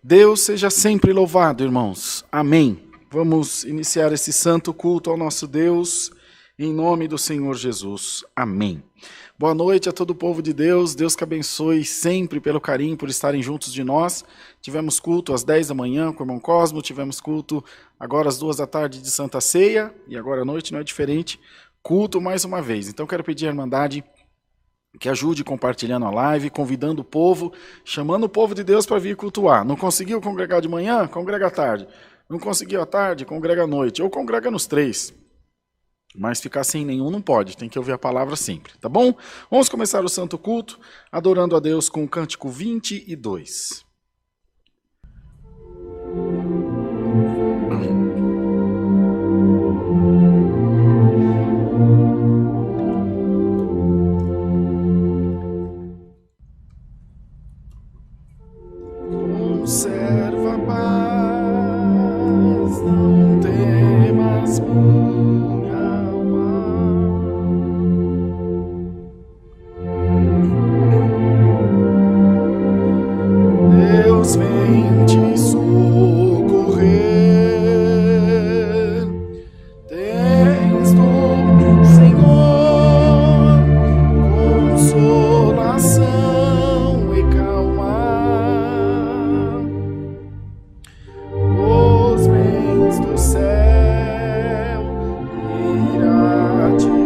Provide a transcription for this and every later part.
Deus seja sempre louvado, irmãos. Amém. Vamos iniciar esse santo culto ao nosso Deus, em nome do Senhor Jesus. Amém. Boa noite a todo o povo de Deus. Deus que abençoe sempre pelo carinho, por estarem juntos de nós. Tivemos culto às 10 da manhã com o irmão Cosmo, tivemos culto agora às 2 da tarde de Santa Ceia, e agora à noite não é diferente, culto mais uma vez. Então quero pedir à Irmandade que ajude compartilhando a live, convidando o povo, chamando o povo de Deus para vir cultuar. Não conseguiu congregar de manhã? Congrega à tarde. Não conseguiu à tarde? Congrega à noite. Ou congrega nos três. Mas ficar sem nenhum não pode, tem que ouvir a palavra sempre, tá bom? Vamos começar o santo culto, adorando a Deus com o cântico 22. Conserva a paz, não temas minha alma. Deus vem te socorrer. Tens do Senhor consolação e calma. Os bens do céu irá te conceder.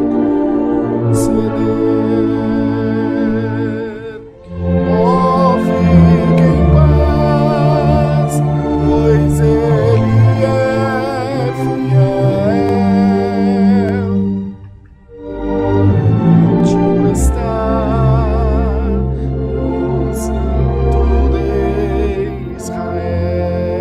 Oh, fique em paz, pois Ele é fiel. Contigo está o Santo de Israel.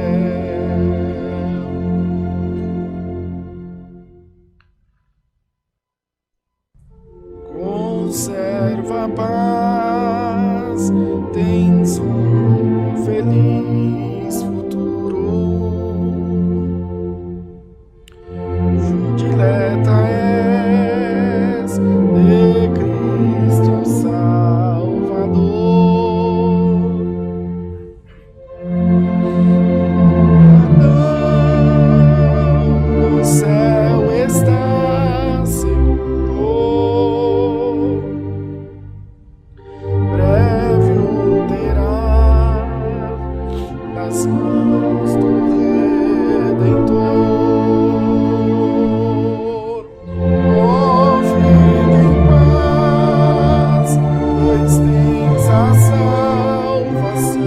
Conserva a paz, tens um feliz futuro. Judileta és de Cristo Salvador. No céu está seguro. Breve o terá nas mãos do Redentor. Oh, fique em paz, pois tens a salvação.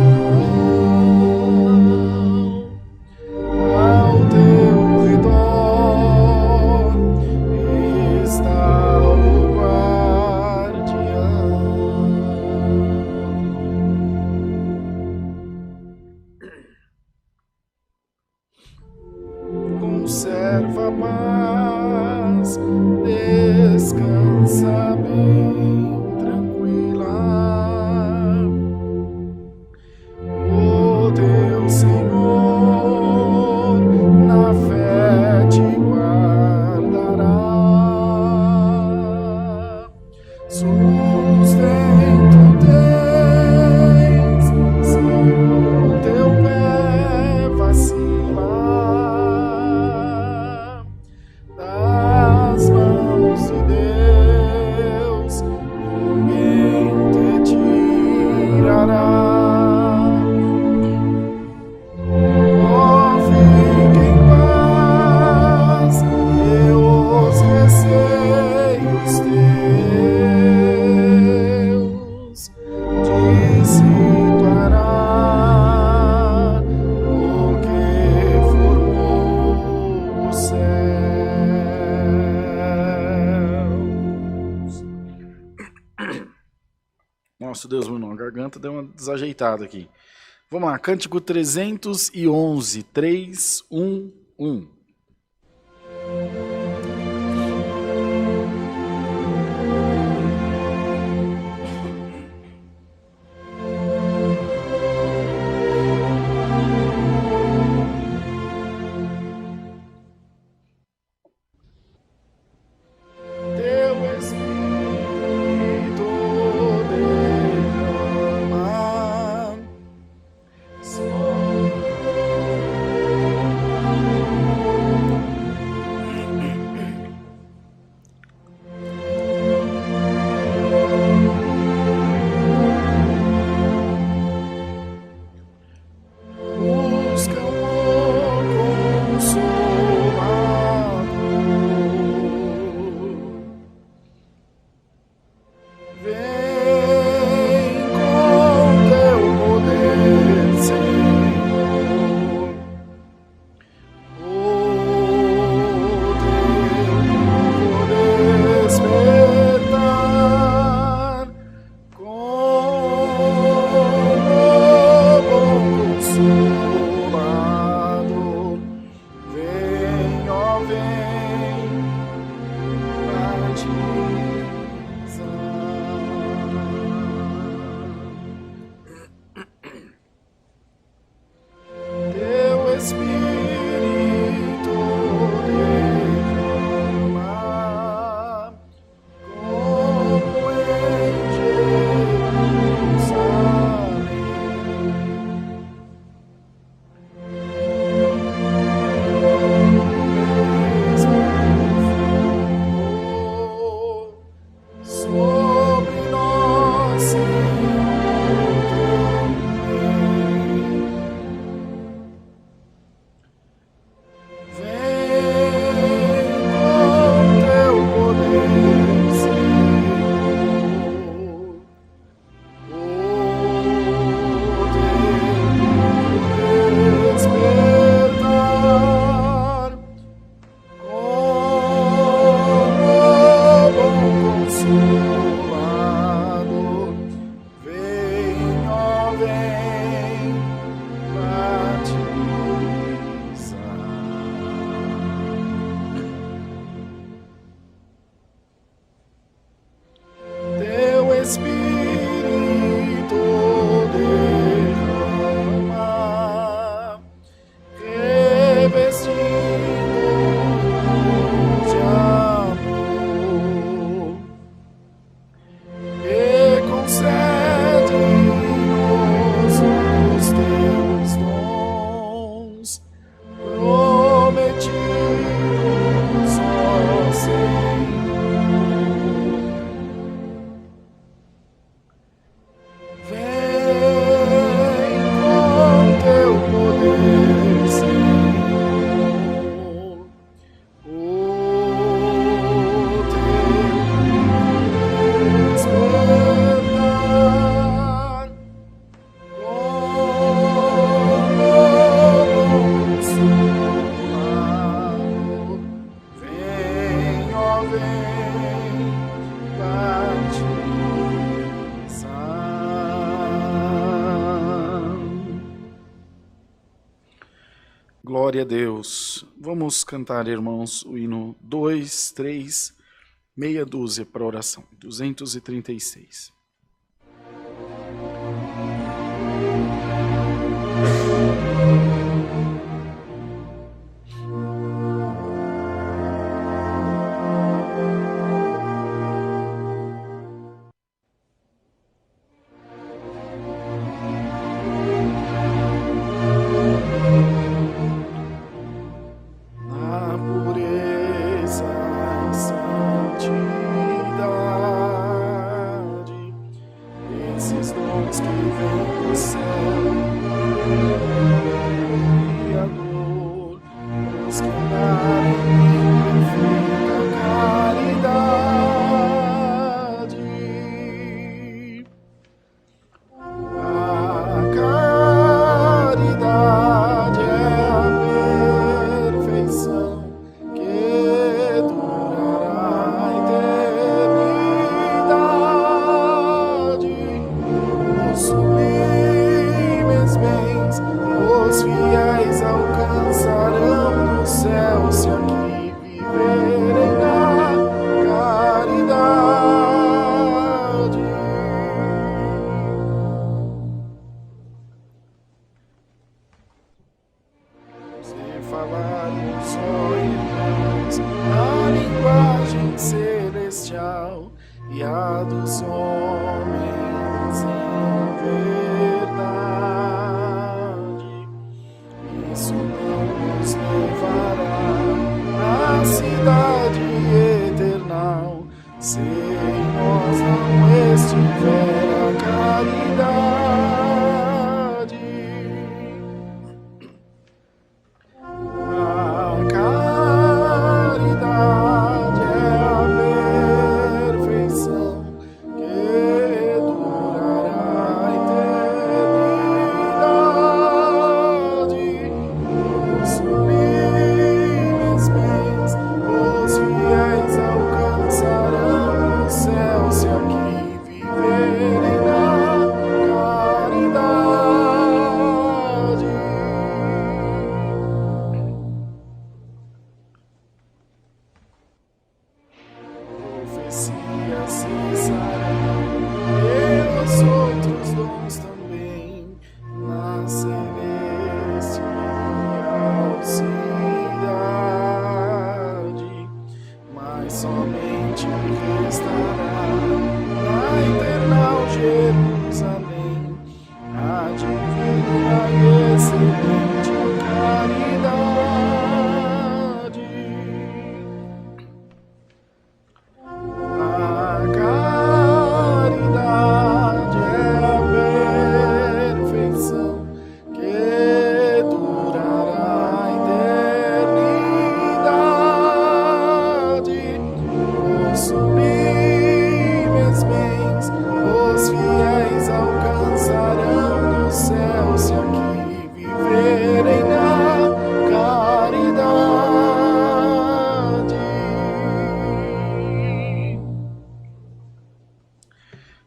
Ao teu redor está o guardião. Conserva a paz, descansa bem tranquila. O teu Senhor na fé te guardará. Sustento tens, se o teu pé vacilar. Das mãos de Deus ninguém te tirará. Oh, fique em paz, eu os receios teus dissipará o que formou os céus. Nossa, Deus, meu irmão, a garganta deu uma desajeitada aqui. Vamos lá, cântico 311, 311. Teu Espírito derrama Glória a Deus. Vamos cantar, irmãos, o hino 2, 3, meia dúzia para a oração. 236.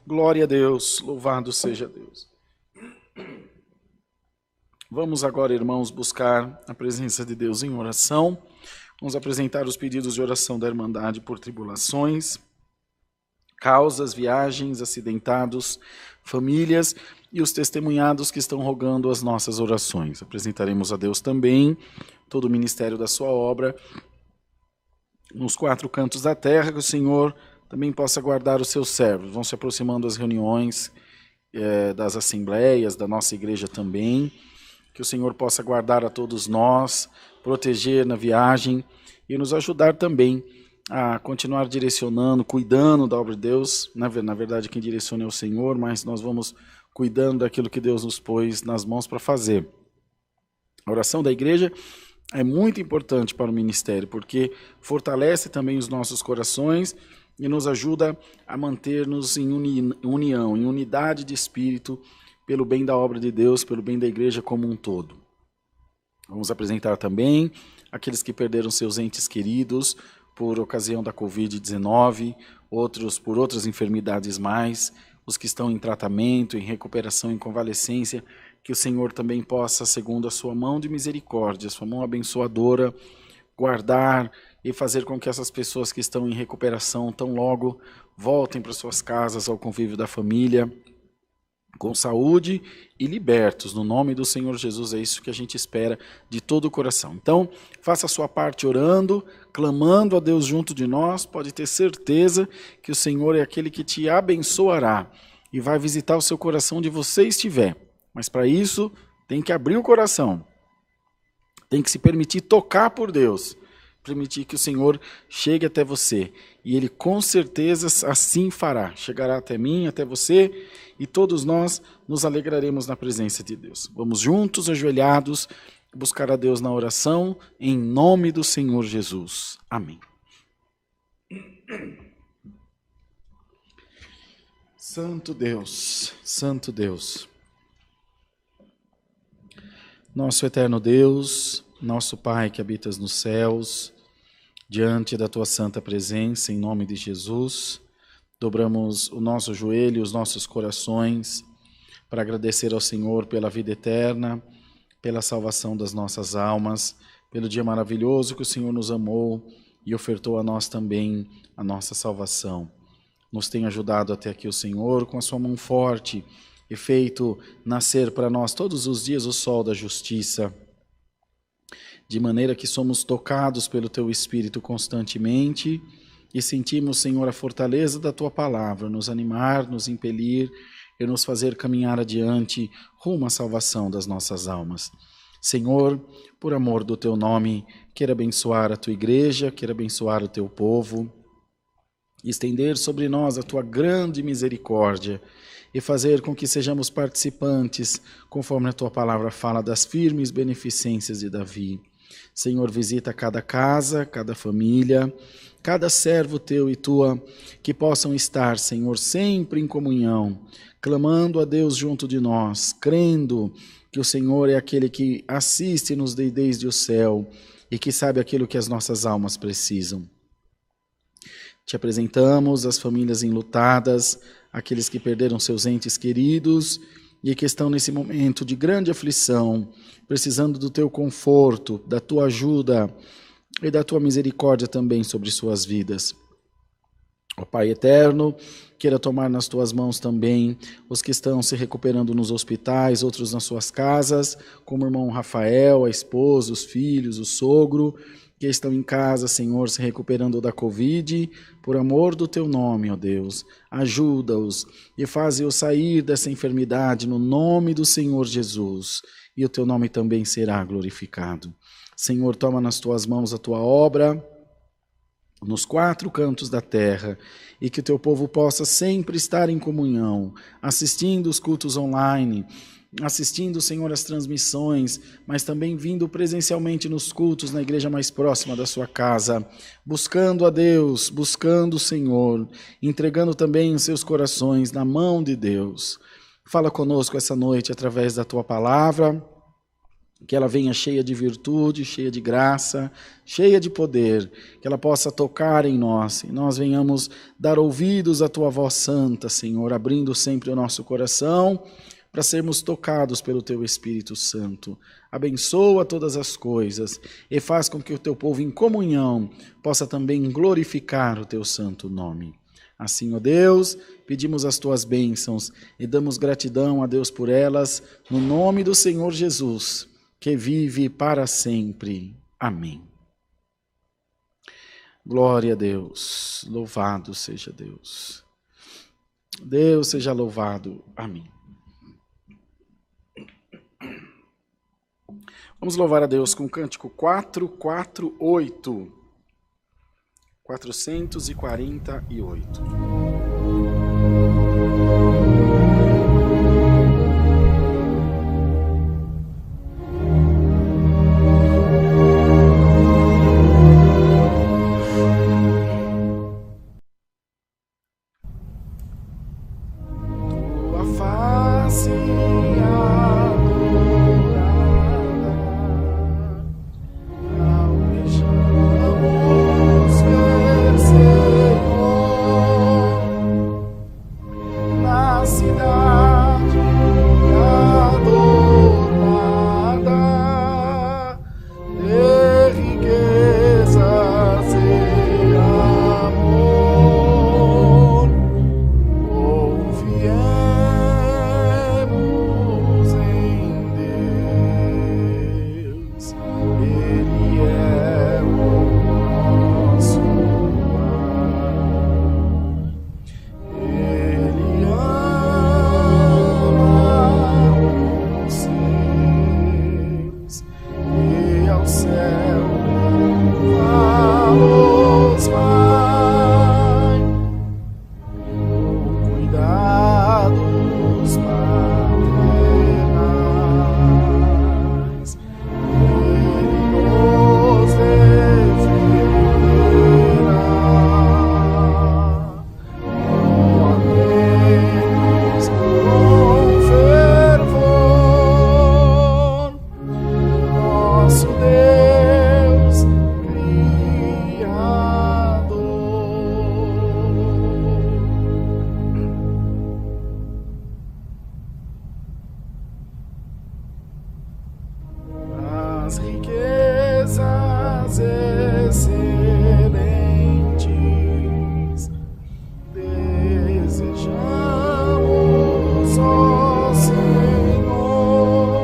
Glória a Deus, louvado seja Deus. Vamos agora, irmãos, buscar a presença de Deus em oração. Vamos apresentar os pedidos de oração da Irmandade por tribulações, causas, viagens, acidentados, famílias e os testemunhados que estão rogando as nossas orações. Apresentaremos a Deus também todo o ministério da sua obra nos quatro cantos da terra, que o Senhor também possa guardar os seus servos. Vão se aproximando as reuniões das assembleias, da nossa igreja também. Que o Senhor possa guardar a todos nós, proteger na viagem e nos ajudar também a continuar direcionando, cuidando da obra de Deus. Na verdade, quem direciona é o Senhor, mas nós vamos cuidando daquilo que Deus nos pôs nas mãos para fazer. A oração da igreja é muito importante para o ministério, porque fortalece também os nossos corações e nos ajuda a manter-nos em união, em unidade de espírito, pelo bem da obra de Deus, pelo bem da igreja como um todo. Vamos apresentar também aqueles que perderam seus entes queridos por ocasião da Covid-19, outros por outras enfermidades mais, os que estão em tratamento, em recuperação, em convalescência, que o Senhor também possa, segundo a sua mão de misericórdia, sua mão abençoadora, guardar e fazer com que essas pessoas que estão em recuperação tão logo voltem para suas casas, ao convívio da família, com saúde e libertos, no nome do Senhor Jesus. É isso que a gente espera de todo o coração. Então, faça a sua parte orando, clamando a Deus junto de nós. Pode ter certeza que o Senhor é aquele que te abençoará e vai visitar o seu coração onde você estiver. Mas para isso, tem que abrir o coração, tem que se permitir tocar por Deus, permitir que o Senhor chegue até você. E Ele com certeza assim fará. Chegará até mim, até você, e todos nós nos alegraremos na presença de Deus. Vamos juntos, ajoelhados, buscar a Deus na oração, em nome do Senhor Jesus. Amém. Santo Deus, Santo Deus, nosso eterno Deus, nosso Pai que habitas nos céus, diante da Tua santa presença, em nome de Jesus, dobramos o nosso joelho, os nossos corações, para agradecer ao Senhor pela vida eterna, pela salvação das nossas almas, pelo dia maravilhoso que o Senhor nos amou e ofertou a nós também a nossa salvação. Nos tem ajudado até aqui o Senhor com a sua mão forte e feito nascer para nós todos os dias o sol da justiça, de maneira que somos tocados pelo Teu Espírito constantemente e sentimos, Senhor, a fortaleza da Tua palavra, nos animar, nos impelir e nos fazer caminhar adiante rumo à salvação das nossas almas. Senhor, por amor do Teu nome, queira abençoar a Tua igreja, queira abençoar o Teu povo, estender sobre nós a Tua grande misericórdia e fazer com que sejamos participantes, conforme a Tua palavra fala, das firmes beneficências de Davi. Senhor, visita cada casa, cada família, cada servo Teu e Tua, que possam estar, Senhor, sempre em comunhão, clamando a Deus junto de nós, crendo que o Senhor é aquele que assiste-nos desde o céu e que sabe aquilo que as nossas almas precisam. Te apresentamos as famílias enlutadas, aqueles que perderam seus entes queridos e que estão nesse momento de grande aflição, precisando do Teu conforto, da Tua ajuda e da Tua misericórdia também sobre suas vidas. Ó Pai eterno, queira tomar nas Tuas mãos também os que estão se recuperando nos hospitais, outros nas suas casas, como o irmão Rafael, a esposa, os filhos, o sogro, que estão em casa, Senhor, se recuperando da Covid, por amor do Teu nome, ó Deus, ajuda-os e faze-os sair dessa enfermidade no nome do Senhor Jesus, e o Teu nome também será glorificado. Senhor, toma nas Tuas mãos a Tua obra, nos 4 cantos da terra, e que o Teu povo possa sempre estar em comunhão, assistindo os cultos online, assistindo, Senhor, as transmissões, mas também vindo presencialmente nos cultos na igreja mais próxima da sua casa, buscando a Deus, buscando o Senhor, entregando também os seus corações na mão de Deus. Fala conosco essa noite através da Tua palavra, que ela venha cheia de virtude, cheia de graça, cheia de poder, que ela possa tocar em nós, e nós venhamos dar ouvidos à Tua voz santa, Senhor, abrindo sempre o nosso coração, para sermos tocados pelo Teu Espírito Santo. Abençoa todas as coisas e faz com que o Teu povo em comunhão possa também glorificar o Teu santo nome. Assim, ó Deus, pedimos as Tuas bênçãos e damos gratidão a Deus por elas, no nome do Senhor Jesus, que vive para sempre. Amém. Glória a Deus, louvado seja Deus. Deus seja louvado. Amém. Vamos louvar a Deus com o cântico 448. 448. Tua face almejamos ver, Senhor, na Pai, cuidados maternais, Ele nos defenderá. Oremos com fervor, nosso Deus Criador. As riquezas excelentes desejamos, ó Senhor,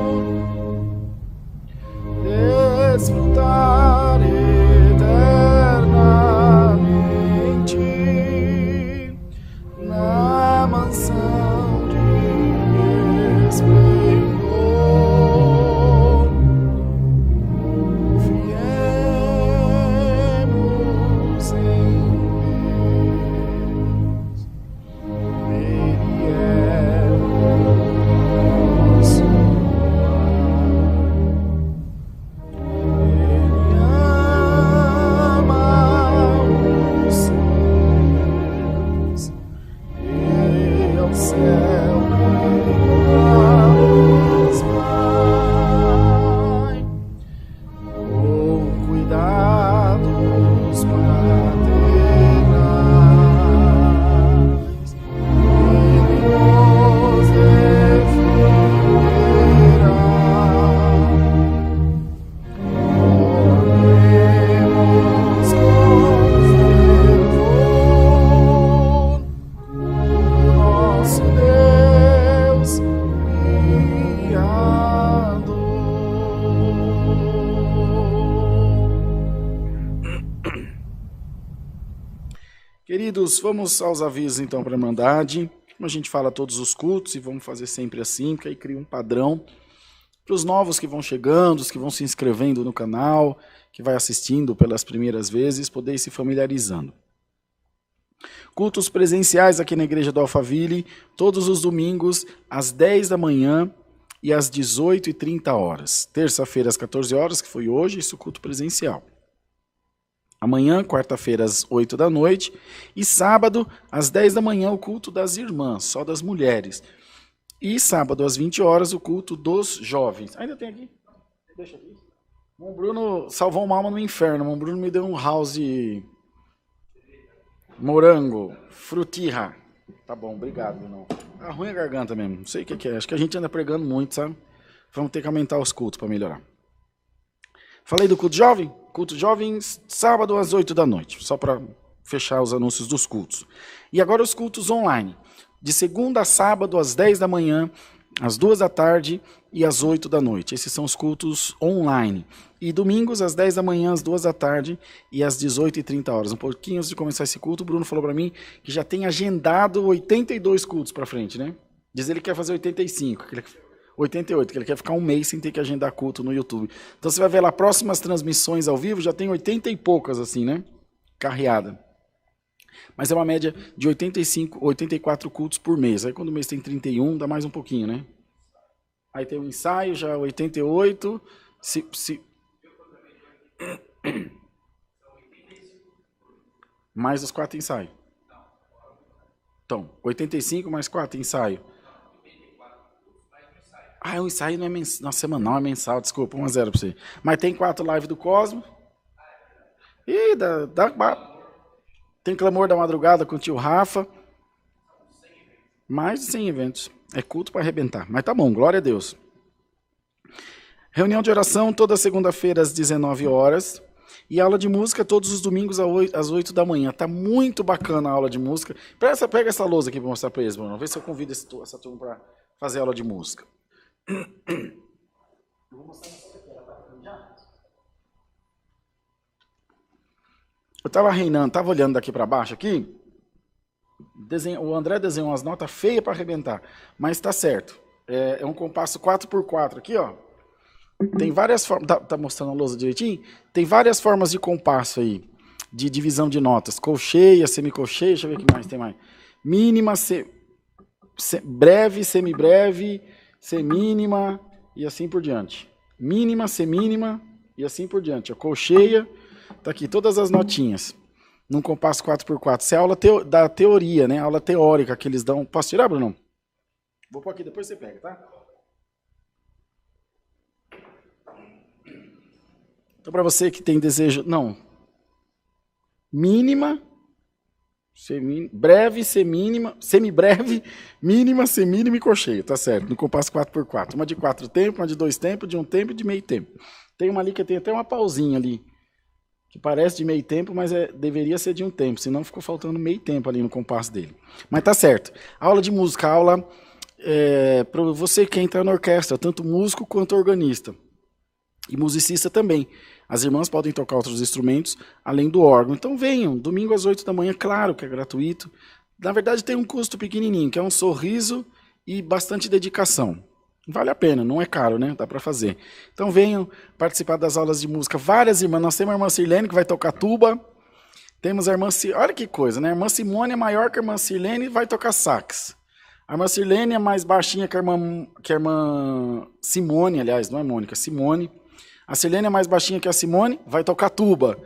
desfrutar eternamente na mansão de esplendor. Confiemos em Deus, Ele é nosso Ele ama os seus, Ele é o céu que nos vai, com cuidados paternais, Ele nos defenderá. Oremos com fervor, nosso Deus Criador. Queridos, vamos aos avisos então para a Irmandade. Como a gente fala todos os cultos e vamos fazer sempre assim, porque aí cria um padrão para os novos que vão chegando, os que vão se inscrevendo no canal, que vai assistindo pelas primeiras vezes, poder ir se familiarizando. Cultos presenciais aqui na Igreja do Alphaville, todos os domingos, às 10 da manhã e às 18h30. Terça-feira, às 14 horas, que foi hoje, isso culto presencial. Amanhã, quarta-feira, às 8 da noite. E sábado, às 10 da manhã, o culto das irmãs, só das mulheres. E sábado, às 20 horas, o culto dos jovens. Ainda tem aqui? Deixa aqui. O Bruno salvou uma alma no inferno. O Bruno me deu um house morango, frutirra. Tá bom, obrigado, Bruno. Tá ruim a garganta mesmo. Não sei o que é. Acho que a gente anda pregando muito, sabe? Vamos ter que aumentar os cultos para melhorar. Falei do culto jovem? Culto jovens, sábado às 8 da noite. Só para fechar os anúncios dos cultos. E agora os cultos online. De segunda a sábado, às 10 da manhã, às 2 da tarde e às 8 da noite. Esses são os cultos online. E domingos, às 10 da manhã, às 2 da tarde e às 18h30. Um pouquinho antes de começar esse culto, o Bruno falou para mim que já tem agendado 82 cultos para frente, né? Diz ele que quer fazer 85, 88, que ele quer ficar um mês sem ter que agendar culto no YouTube. Então você vai ver lá, próximas transmissões ao vivo, já tem 80 e poucas assim, né? Carreada. Mas é uma média de 85, 84 cultos por mês. Aí quando o mês tem 31, dá mais um pouquinho, né? Aí tem um ensaio, já 88. Mais os 4 ensaios. Então, 85 mais 4 ensaio. Ah, o ensaio não é não, semanal, é mensal, desculpa, 1-0 para você. Mas tem 4 lives do Cosmo. E tem Clamor da Madrugada com o tio Rafa. Mais de 100 eventos. É culto para arrebentar. Mas tá bom, glória a Deus. Reunião de oração toda segunda-feira às 19 horas. E aula de música todos os domingos às 8 da manhã. Tá muito bacana a aula de música. Pega essa lousa aqui para mostrar para eles, Bruno. Vê se eu convido essa turma para fazer aula de música. Eu estava reinando, estava olhando daqui para baixo aqui. O André desenhou umas notas feias para arrebentar, mas está certo. É um compasso 4x4 aqui, ó. Tem várias formas. Tá mostrando a lousa direitinho? Tem várias formas de compasso aí. de divisão de notas. Colcheia, semicolcheia, deixa eu ver o que mais tem mais. Mínima, breve, semibreve, semínima e assim por diante. Mínima, semínima e assim por diante. A colcheia, tá aqui todas as notinhas. Num compasso 4x4. Isso é aula da teoria, né? Aula teórica que eles dão. Posso tirar, Bruno? Vou pôr aqui, depois você pega, tá? Então, para você que tem desejo... Não. Mínima, breve, semínima, semibreve, mínima, semínima e colcheia. Tá certo, no compasso 4x4. Uma de 4 tempos, uma de 2 tempos, de 1 tempo e de meio tempo. Tem uma ali que tem até uma pausinha ali, que parece de meio tempo, mas deveria ser de 1 tempo, senão ficou faltando meio tempo ali no compasso dele. Mas tá certo. Aula de música, aula para você que entra na orquestra, tanto músico quanto organista. E musicista também. As irmãs podem tocar outros instrumentos, além do órgão. Então venham, domingo às 8 da manhã, claro que é gratuito. Na verdade tem um custo pequenininho, que é um sorriso e bastante dedicação. Vale a pena, não é caro, né? Dá para fazer. Então venham participar das aulas de música. Várias irmãs. Nós temos a irmã Sirlene, que vai tocar tuba. Temos a irmã... Olha que coisa, né? A irmã Simone é maior que a irmã Sirlene e vai tocar sax. A irmã Sirlene é mais baixinha que a irmã Simone, aliás, não é Mônica, Simone. A Sirlene é mais baixinha que a Simone, vai tocar tuba.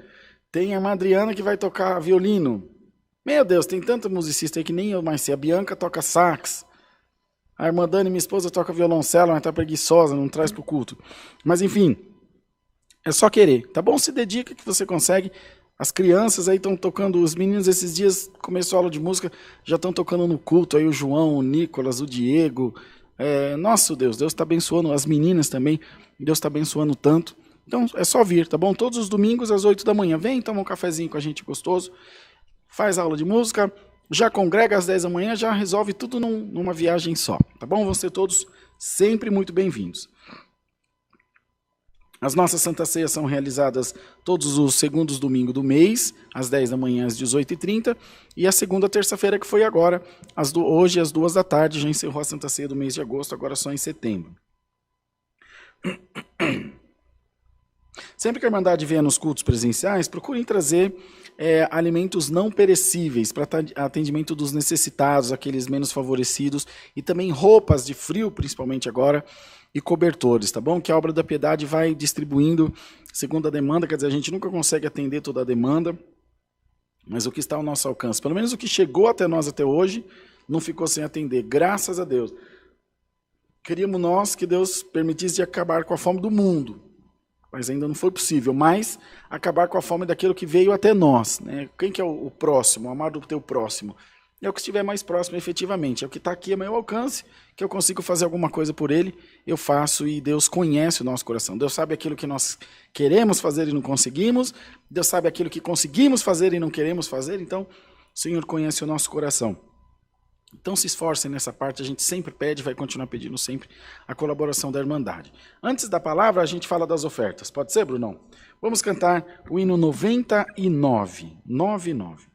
Tem a irmã Adriana que vai tocar violino. Meu Deus, tem tanta musicista aí que nem eu mais sei. A Bianca toca sax. A irmã Dani, minha esposa, toca violoncelo, mas tá preguiçosa, não traz pro culto. Mas enfim, é só querer, tá bom? Se dedica que você consegue. As crianças aí estão tocando, os meninos esses dias, começou a aula de música, já estão tocando no culto. Aí o João, o Nicolas, o Diego... nosso Deus está abençoando, as meninas também, Deus está abençoando tanto. Então é só vir, tá bom? Todos os domingos às 8 da manhã, vem tomar um cafezinho com a gente gostoso, faz aula de música, já congrega às 10 da manhã, já resolve tudo numa viagem só, tá bom? Vão ser todos sempre muito bem-vindos. As nossas Santas Ceias são realizadas todos os segundos domingos do mês, às 10 da manhã, às 18h30, e a segunda terça-feira, que foi agora, hoje às 2 da tarde, já encerrou a Santa Ceia do mês de agosto, agora só em setembro. Sempre que a Irmandade vier nos cultos presenciais, procurem trazer alimentos não perecíveis para atendimento dos necessitados, aqueles menos favorecidos, e também roupas de frio, principalmente agora, e cobertores, tá bom? Que a Obra da Piedade vai distribuindo segundo a demanda, quer dizer, a gente nunca consegue atender toda a demanda, mas o que está ao nosso alcance, pelo menos o que chegou até nós até hoje, não ficou sem atender, graças a Deus. Queríamos nós que Deus permitisse de acabar com a fome do mundo, mas ainda não foi possível, mas acabar com a fome daquilo que veio até nós, né? Quem que é o próximo, o amado do teu próximo? É o que estiver mais próximo, efetivamente. É o que está aqui a meu alcance, que eu consigo fazer alguma coisa por ele, eu faço, e Deus conhece o nosso coração. Deus sabe aquilo que nós queremos fazer e não conseguimos. Deus sabe aquilo que conseguimos fazer e não queremos fazer. Então, o Senhor conhece o nosso coração. Então, se esforcem nessa parte. A gente sempre pede, vai continuar pedindo sempre a colaboração da Irmandade. Antes da palavra, a gente fala das ofertas. Pode ser, Brunão? Vamos cantar o hino 99. 99.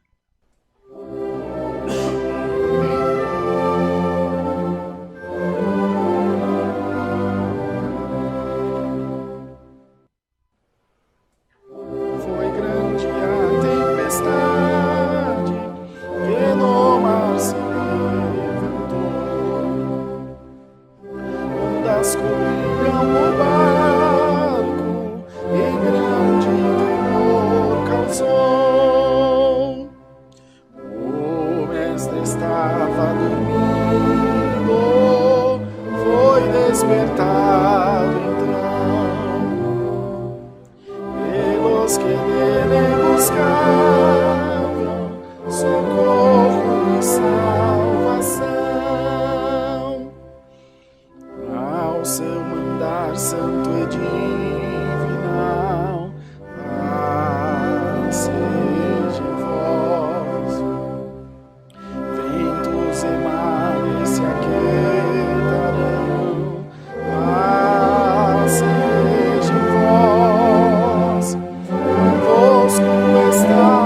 Convosco está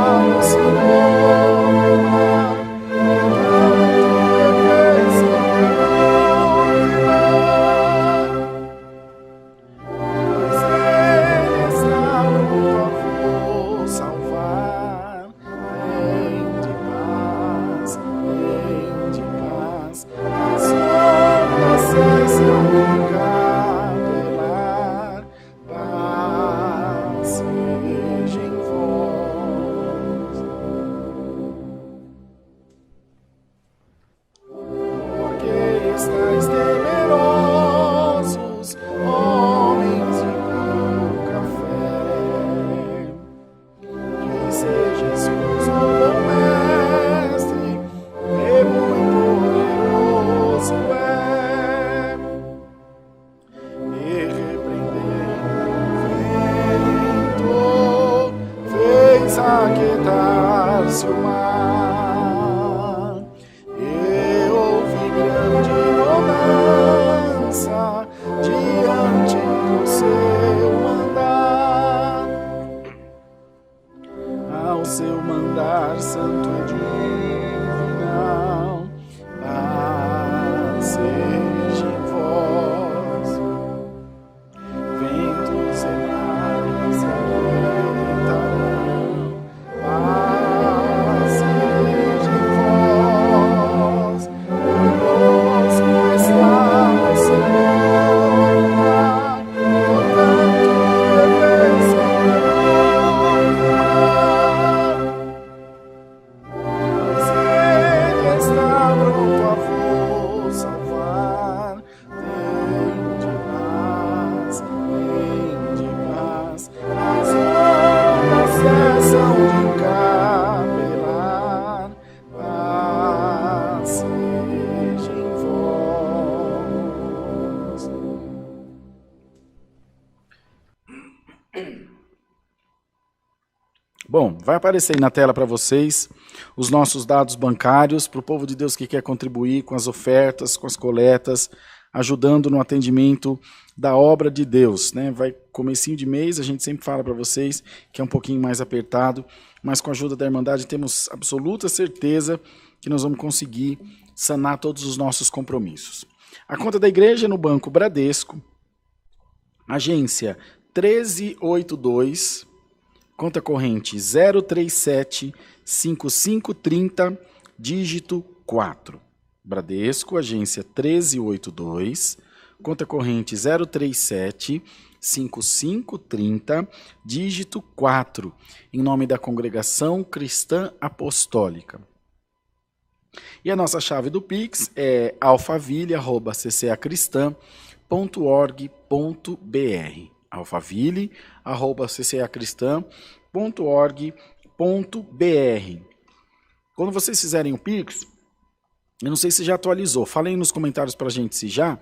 ser Jesus, o bom mestre, e muito poderoso é, e repreendendo o vento, fez aquietar-se o mar, e houve grande bonança diante do seu mandar. Ao seu mandar santo e divino, paz seja em vós. Ventos e mares se aquietarão, paz seja em vós. Conosco está o Senhor, portanto deveis pois Ele está pronto a vos salvar. Tende paz, as ondas cessam de capelar, paz seja em vós. Bom, vai aparecer aí na tela para vocês os nossos dados bancários para o povo de Deus que quer contribuir com as ofertas, com as coletas, ajudando no atendimento da obra de Deus, né? Vai comecinho de mês, a gente sempre fala para vocês que é um pouquinho mais apertado, mas com a ajuda da Irmandade temos absoluta certeza que nós vamos conseguir sanar todos os nossos compromissos. A conta da igreja é no Banco Bradesco, agência 1382, conta corrente 037 5530, dígito 4. Bradesco, agência 1382, conta corrente 037 5530, dígito 4, em nome da Congregação Cristã Apostólica. E a nossa chave do Pix é alfaville@ccacristã.org.br. alfaville@ccacristã.org.br. Quando vocês fizerem o Pix, eu não sei se já atualizou, falem nos comentários para a gente se já,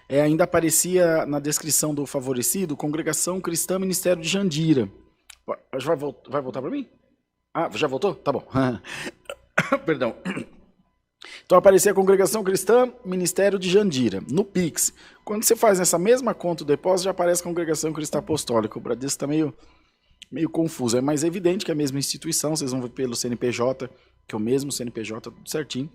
ainda aparecia na descrição do favorecido, Congregação Cristã Ministério de Jandira. Vai voltar para mim? Ah, já voltou? Tá bom. Perdão. Então aparecia a Congregação Cristã Ministério de Jandira, no Pix. Quando você faz essa mesma conta do depósito, já aparece a Congregação Cristã Apostólica. O Bradesco está meio confuso. É mais evidente que é a mesma instituição, vocês vão ver pelo CNPJ, que é o mesmo CNPJ, tudo certinho.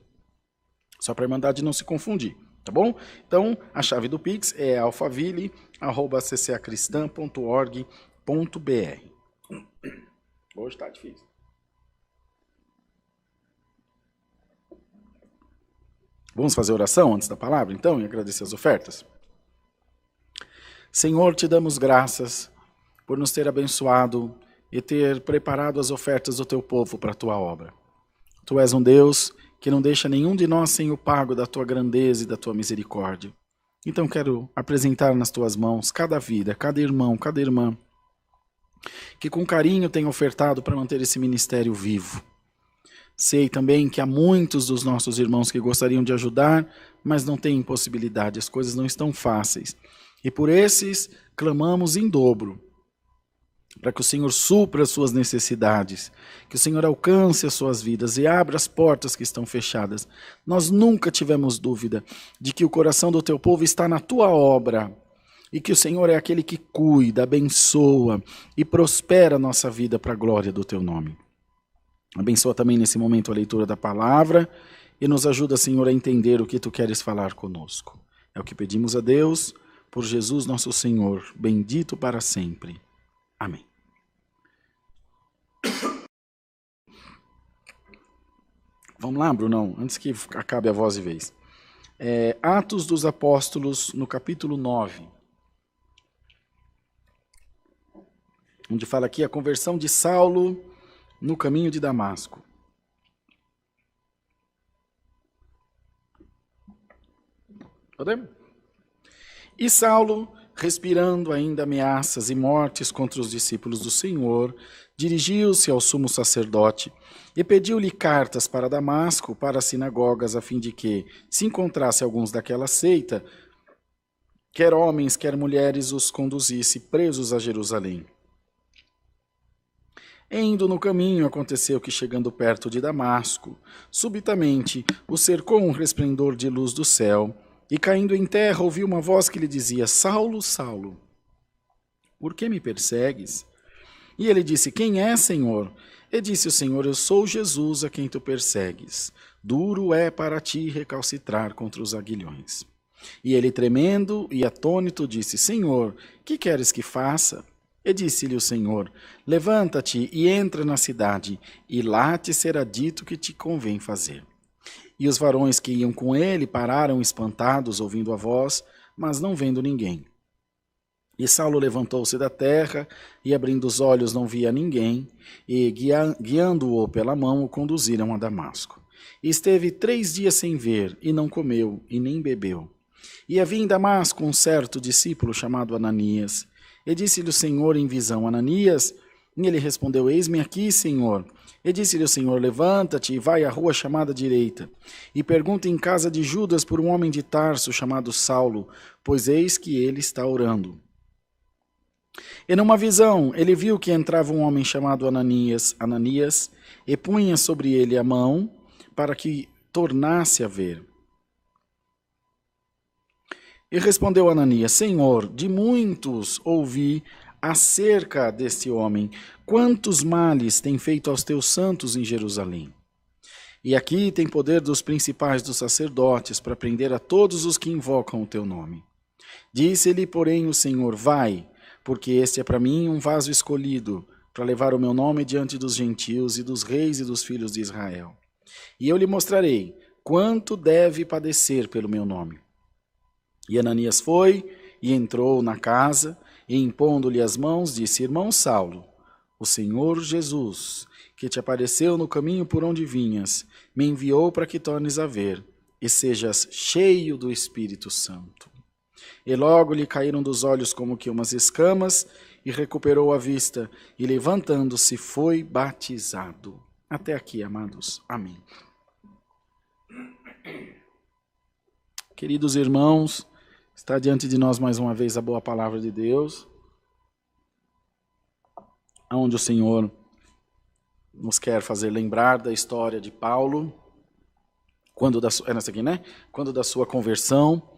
Só para a Irmandade não se confundir, tá bom? Então, a chave do Pix é alfaville@ccacristã.org.br. Hoje tá difícil. Vamos fazer oração antes da palavra, então, e agradecer as ofertas? Senhor, te damos graças por nos ter abençoado e ter preparado as ofertas do teu povo para a tua obra. Tu és um Deus que não deixa nenhum de nós sem o pago da tua grandeza e da tua misericórdia. Então quero apresentar nas tuas mãos cada vida, cada irmão, cada irmã, que com carinho tem ofertado para manter esse ministério vivo. Sei também que há muitos dos nossos irmãos que gostariam de ajudar, mas não têm possibilidade, as coisas não estão fáceis. E por esses clamamos em dobro, para que o Senhor supra as suas necessidades, que o Senhor alcance as suas vidas e abra as portas que estão fechadas. Nós nunca tivemos dúvida de que o coração do teu povo está na tua obra e que o Senhor é aquele que cuida, abençoa e prospera a nossa vida para a glória do teu nome. Abençoa também nesse momento a leitura da palavra e nos ajuda, Senhor, a entender o que tu queres falar conosco. É o que pedimos a Deus, por Jesus nosso Senhor, bendito para sempre. Amém. Vamos lá, Brunão, antes que acabe a voz de vez. Atos dos Apóstolos, no capítulo 9. Onde fala aqui a conversão de Saulo no caminho de Damasco. Podemos? E Saulo, respirando ainda ameaças e mortes contra os discípulos do Senhor, dirigiu-se ao sumo sacerdote e pediu-lhe cartas para Damasco, para as sinagogas, a fim de que, se encontrasse alguns daquela seita, quer homens, quer mulheres, os conduzisse presos a Jerusalém. Indo no caminho, aconteceu que, chegando perto de Damasco, subitamente o cercou um resplendor de luz do céu, e caindo em terra, ouviu uma voz que lhe dizia: Saulo, Saulo, por que me persegues? E ele disse: Quem é, Senhor? E disse o Senhor: Eu sou Jesus a quem tu persegues. Duro é para ti recalcitrar contra os aguilhões. E ele, tremendo e atônito, disse: Senhor, que queres que faça? E disse-lhe o Senhor: Levanta-te e entra na cidade, e lá te será dito o que te convém fazer. E os varões que iam com ele pararam espantados, ouvindo a voz, mas não vendo ninguém. E Saulo levantou-se da terra, e abrindo os olhos não via ninguém, e guiando-o pela mão, o conduziram a Damasco. E esteve 3 dias sem ver, e não comeu, e nem bebeu. E havia em Damasco um certo discípulo chamado Ananias. E disse-lhe o Senhor em visão: Ananias? E ele respondeu: Eis-me aqui, Senhor. E disse-lhe o Senhor: Levanta-te e vai à rua chamada direita, e pergunta em casa de Judas por um homem de Tarso chamado Saulo, pois eis que ele está orando. E numa visão ele viu que entrava um homem chamado Ananias, e punha sobre ele a mão para que tornasse a ver. E respondeu Ananias: Senhor, de muitos ouvi acerca deste homem, quantos males tem feito aos teus santos em Jerusalém. E aqui tem poder dos principais dos sacerdotes para prender a todos os que invocam o teu nome. Disse-lhe, porém, o Senhor: Vai, porque este é para mim um vaso escolhido, para levar o meu nome diante dos gentios e dos reis e dos filhos de Israel. E eu lhe mostrarei quanto deve padecer pelo meu nome. E Ananias foi e entrou na casa, e impondo-lhe as mãos, disse: Irmão Saulo, o Senhor Jesus, que te apareceu no caminho por onde vinhas, me enviou para que tornes a ver, e sejas cheio do Espírito Santo. E logo lhe caíram dos olhos como que umas escamas, e recuperou a vista, e levantando-se foi batizado. Até aqui, amados. Amém. Queridos irmãos, está diante de nós mais uma vez a boa palavra de Deus, onde o Senhor nos quer fazer lembrar da história de Paulo, quando da sua conversão,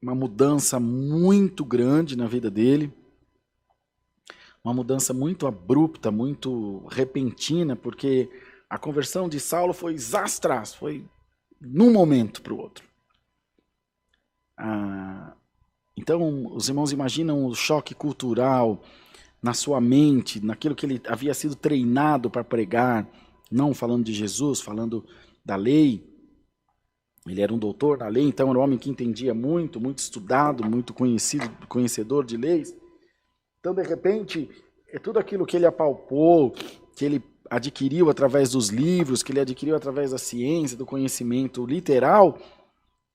uma mudança muito grande na vida dele, uma mudança muito abrupta, muito repentina, porque a conversão de Saulo foi zastras, foi num momento para o outro. Então, os irmãos imaginam o choque cultural na sua mente, naquilo que ele havia sido treinado para pregar, não falando de Jesus, falando da lei. Ele era um doutor na lei, então era um homem que entendia muito, muito estudado, muito conhecedor de leis. Então, de repente, é tudo aquilo que ele apalpou, que ele adquiriu através dos livros, que ele adquiriu através da ciência, do conhecimento literal,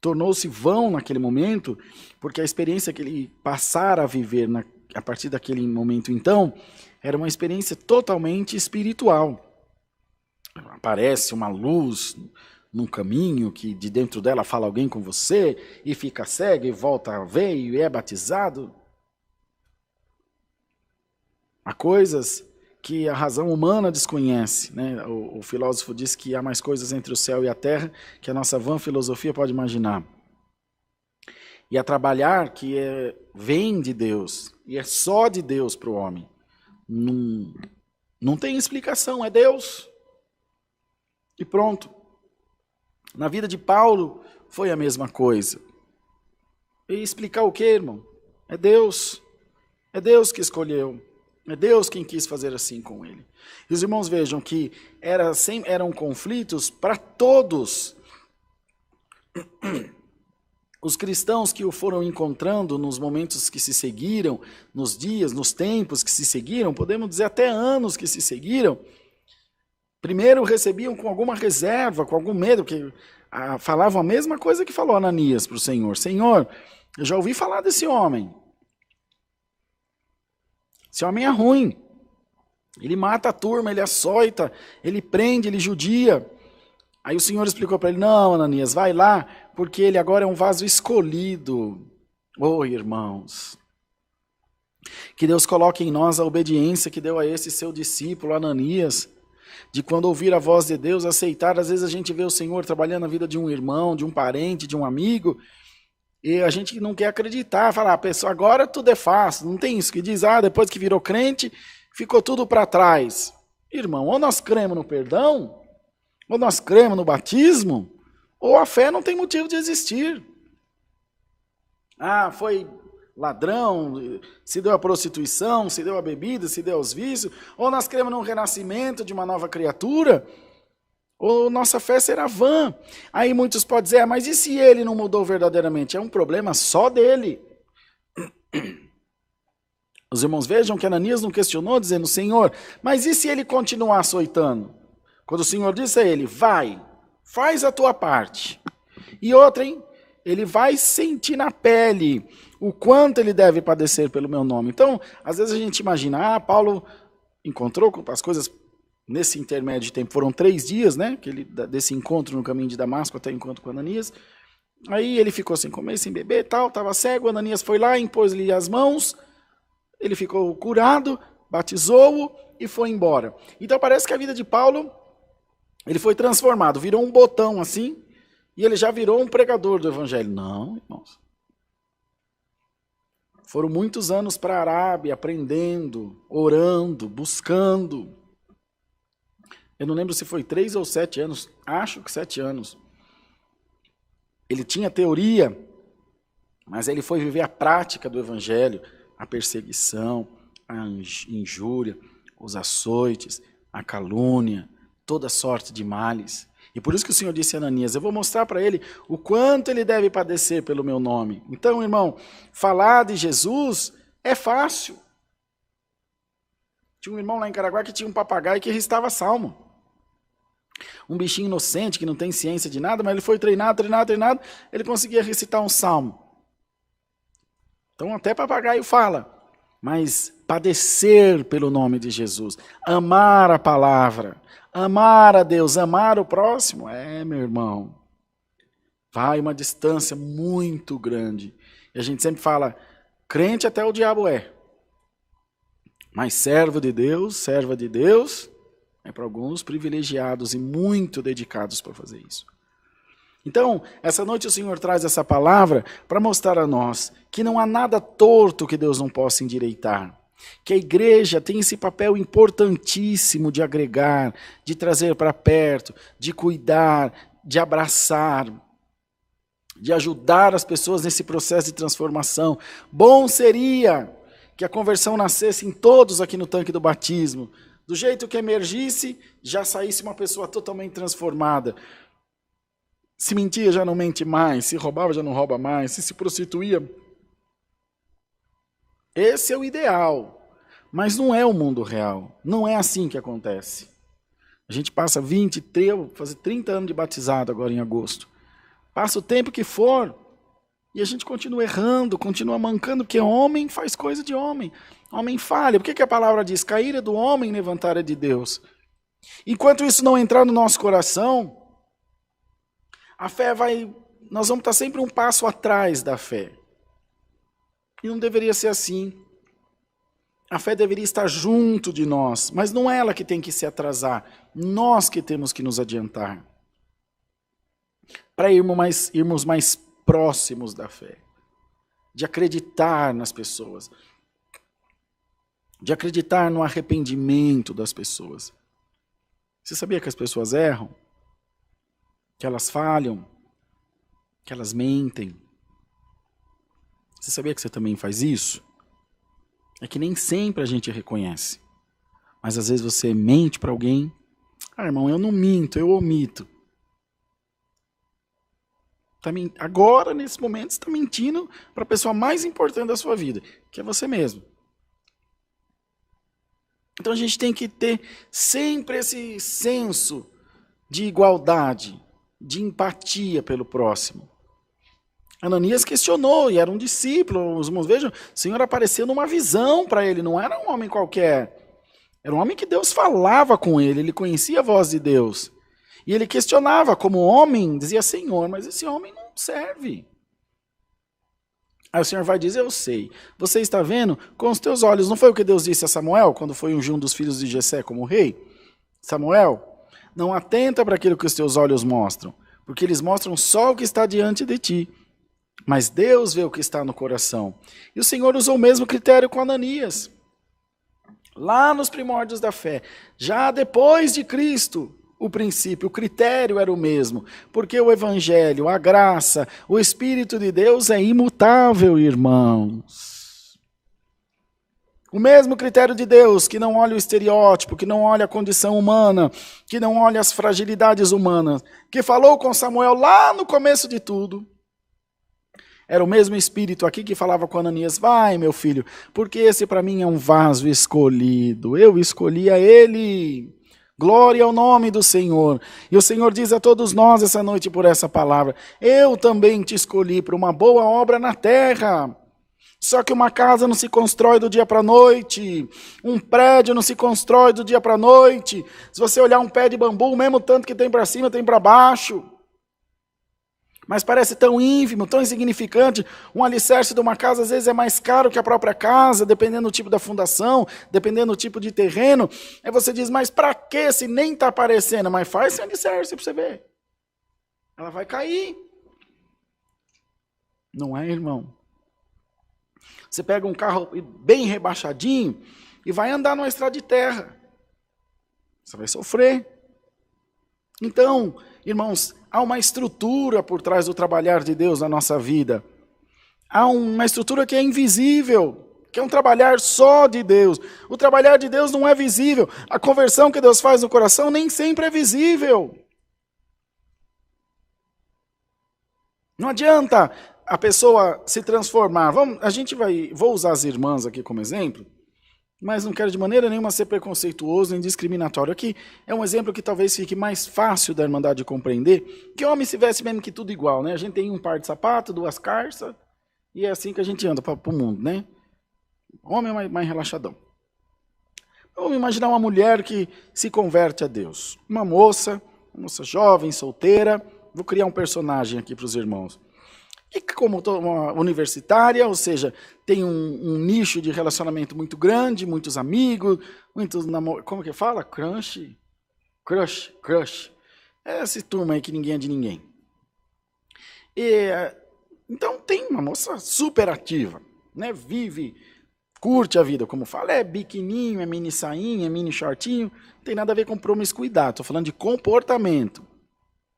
tornou-se vão naquele momento, porque a experiência que ele passara a viver a partir daquele momento, então, era uma experiência totalmente espiritual. Aparece uma luz num caminho, que de dentro dela fala alguém com você, e fica cego, e volta a ver, e é batizado. Há coisas que a razão humana desconhece, né? O filósofo diz que há mais coisas entre o céu e a terra que a nossa vã filosofia pode imaginar. E a trabalhar que vem de Deus, e é só de Deus para o homem. Não tem explicação, é Deus. E pronto. Na vida de Paulo foi a mesma coisa. E explicar o quê, irmão? É Deus. É Deus que escolheu. É Deus quem quis fazer assim com ele. E os irmãos vejam que eram conflitos para todos. Os cristãos que o foram encontrando nos momentos que se seguiram, nos dias, nos tempos que se seguiram, podemos dizer até anos que se seguiram, primeiro recebiam com alguma reserva, com algum medo, porque falavam a mesma coisa que falou Ananias para o Senhor. Senhor, eu já ouvi falar desse homem. Esse homem é ruim. Ele mata a turma, ele açoita, ele prende, ele judia. Aí o Senhor explicou para ele, não, Ananias, vai lá, porque ele agora é um vaso escolhido. Oh, irmãos, que Deus coloque em nós a obediência que deu a esse seu discípulo, Ananias, de quando ouvir a voz de Deus, aceitar. Às vezes a gente vê o Senhor trabalhando na vida de um irmão, de um parente, de um amigo, e a gente não quer acreditar, falar, pessoa, agora tudo é fácil. Não tem isso que diz, depois que virou crente, ficou tudo para trás. Irmão, ou nós cremos no perdão, ou nós cremos no batismo, ou a fé não tem motivo de existir. Foi ladrão, se deu a prostituição, se deu a bebida, se deu aos vícios, ou nós cremos num renascimento de uma nova criatura, ou nossa fé será vã. Aí muitos podem dizer, mas e se ele não mudou verdadeiramente? É um problema só dele. Os irmãos vejam que Ananias não questionou, dizendo, Senhor, mas e se ele continuar açoitando? Quando o Senhor disse a ele, vai, faz a tua parte. E outra, ele vai sentir na pele o quanto ele deve padecer pelo meu nome. Então, às vezes a gente imagina, Paulo encontrou as coisas nesse intermédio de tempo. Foram 3 dias, né, desse encontro no caminho de Damasco até o encontro com Ananias. Aí ele ficou sem comer, sem beber e tal, estava cego. Ananias foi lá, impôs-lhe as mãos, ele ficou curado, batizou-o e foi embora. Então parece que a vida de Paulo, ele foi transformado, virou um botão assim, e ele já virou um pregador do evangelho. Não, irmãos. Foram muitos anos para a Arábia, aprendendo, orando, buscando. Eu não lembro se foi 3 ou 7 anos, acho que 7 anos. Ele tinha teoria, mas ele foi viver a prática do evangelho, a perseguição, a injúria, os açoites, a calúnia, toda sorte de males. E por isso que o Senhor disse a Ananias, eu vou mostrar para ele o quanto ele deve padecer pelo meu nome. Então, irmão, falar de Jesus é fácil. Tinha um irmão lá em Caraguá que tinha um papagaio que recitava salmo. Um bichinho inocente que não tem ciência de nada, mas ele foi treinado, ele conseguia recitar um salmo. Então até papagaio fala, mas padecer pelo nome de Jesus, amar a palavra, amar a Deus, amar o próximo, meu irmão, vai uma distância muito grande. E a gente sempre fala, crente até o diabo é, mas servo de Deus, serva de Deus, é para alguns privilegiados e muito dedicados para fazer isso. Então, essa noite o Senhor traz essa palavra para mostrar a nós que não há nada torto que Deus não possa endireitar. Que a igreja tem esse papel importantíssimo de agregar, de trazer para perto, de cuidar, de abraçar, de ajudar as pessoas nesse processo de transformação. Bom seria que a conversão nascesse em todos aqui no tanque do batismo. Do jeito que emergisse, já saísse uma pessoa totalmente transformada. Se mentia, já não mente mais. Se roubava, já não rouba mais. Se prostituía. Esse é o ideal. Mas não é o mundo real. Não é assim que acontece. A gente passa 20, 30, vou fazer 30 anos de batizado agora em agosto. Passa o tempo que for. E a gente continua errando, continua mancando, porque homem faz coisa de homem. Homem falha. Por que a palavra diz? Cair é do homem, levantar é de Deus. Enquanto isso não entrar no nosso coração, a fé nós vamos estar sempre um passo atrás da fé. E não deveria ser assim. A fé deveria estar junto de nós, mas não é ela que tem que se atrasar. Nós que temos que nos adiantar. Para irmos mais próximos da fé. De acreditar nas pessoas. De acreditar no arrependimento das pessoas. Você sabia que as pessoas erram? Que elas falham? Que elas mentem? Você sabia que você também faz isso? É que nem sempre a gente reconhece. Mas às vezes você mente para alguém. Irmão, eu não minto, eu omito. Agora, nesse momento, você está mentindo para a pessoa mais importante da sua vida, que é você mesmo. Então a gente tem que ter sempre esse senso de igualdade, de empatia pelo próximo. Ananias questionou, e era um discípulo, os irmãos vejam, o Senhor apareceu numa visão para ele, não era um homem qualquer. Era um homem que Deus falava com ele conhecia a voz de Deus. E ele questionava como homem, dizia, Senhor, mas esse homem não serve. Aí o Senhor vai dizer, eu sei. Você está vendo com os teus olhos. Não foi o que Deus disse a Samuel, quando foi ungir um dos filhos de Jessé como rei? Samuel, não atenta para aquilo que os teus olhos mostram, porque eles mostram só o que está diante de ti. Mas Deus vê o que está no coração. E o Senhor usou o mesmo critério com Ananias. Lá nos primórdios da fé, já depois de Cristo, o princípio, o critério era o mesmo, porque o evangelho, a graça, o Espírito de Deus é imutável, irmãos. O mesmo critério de Deus, que não olha o estereótipo, que não olha a condição humana, que não olha as fragilidades humanas, que falou com Samuel lá no começo de tudo, era o mesmo Espírito aqui que falava com Ananias, vai meu filho, porque esse para mim é um vaso escolhido, eu escolhi a ele. Glória ao nome do Senhor. E o Senhor diz a todos nós essa noite por essa palavra, eu também te escolhi para uma boa obra na terra. Só que uma casa não se constrói do dia para a noite, um prédio não se constrói do dia para a noite. Se você olhar um pé de bambu, o mesmo tanto que tem para cima, tem para baixo. Mas parece tão ínfimo, tão insignificante. Um alicerce de uma casa às vezes é mais caro que a própria casa, dependendo do tipo da fundação, dependendo do tipo de terreno. Aí você diz, mas para que se nem está aparecendo? Mas faz esse alicerce para você ver. Ela vai cair. Não é, irmão? Você pega um carro bem rebaixadinho e vai andar numa estrada de terra. Você vai sofrer. Então, irmãos, há uma estrutura por trás do trabalhar de Deus na nossa vida. Há uma estrutura que é invisível, que é um trabalhar só de Deus. O trabalhar de Deus não é visível. A conversão que Deus faz no coração nem sempre é visível. Não adianta a pessoa se transformar. Vou usar as irmãs aqui como exemplo, mas não quero de maneira nenhuma ser preconceituoso nem discriminatório. Aqui é um exemplo que talvez fique mais fácil da irmandade compreender, que homem se veste mesmo que tudo igual, né? A gente tem um par de sapato, duas calças, e é assim que a gente anda para o mundo, né? Homem é mais relaxadão. Vamos imaginar uma mulher que se converte a Deus. Uma moça jovem, solteira. Vou criar um personagem aqui para os irmãos. E como uma universitária, ou seja, tem um nicho de relacionamento muito grande, muitos amigos, muitos namorados, como que fala? Crush. É essa turma aí que ninguém é de ninguém. Então tem uma moça super ativa, né? Vive, curte a vida, como fala, é biquininho, é mini sainha, é mini shortinho, não tem nada a ver com promiscuidade, estou falando de comportamento.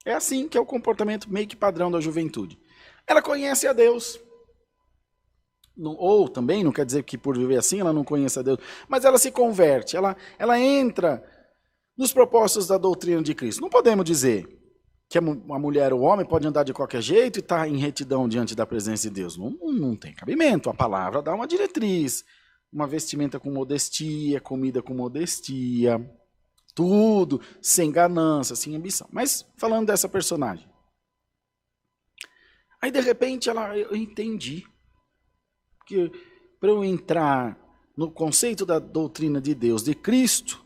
É assim que é o comportamento meio que padrão da juventude. Ela conhece a Deus. Ou também, não quer dizer que por viver assim ela não conheça a Deus, mas ela se converte, ela entra nos propósitos da doutrina de Cristo. Não podemos dizer que uma mulher ou homem pode andar de qualquer jeito e estar em retidão diante da presença de Deus. Não tem cabimento. A palavra dá uma diretriz, uma vestimenta com modestia, comida com modestia, tudo sem ganância, sem ambição. Mas falando dessa personagem, aí, de repente, eu entendi que para eu entrar no conceito da doutrina de Deus, de Cristo,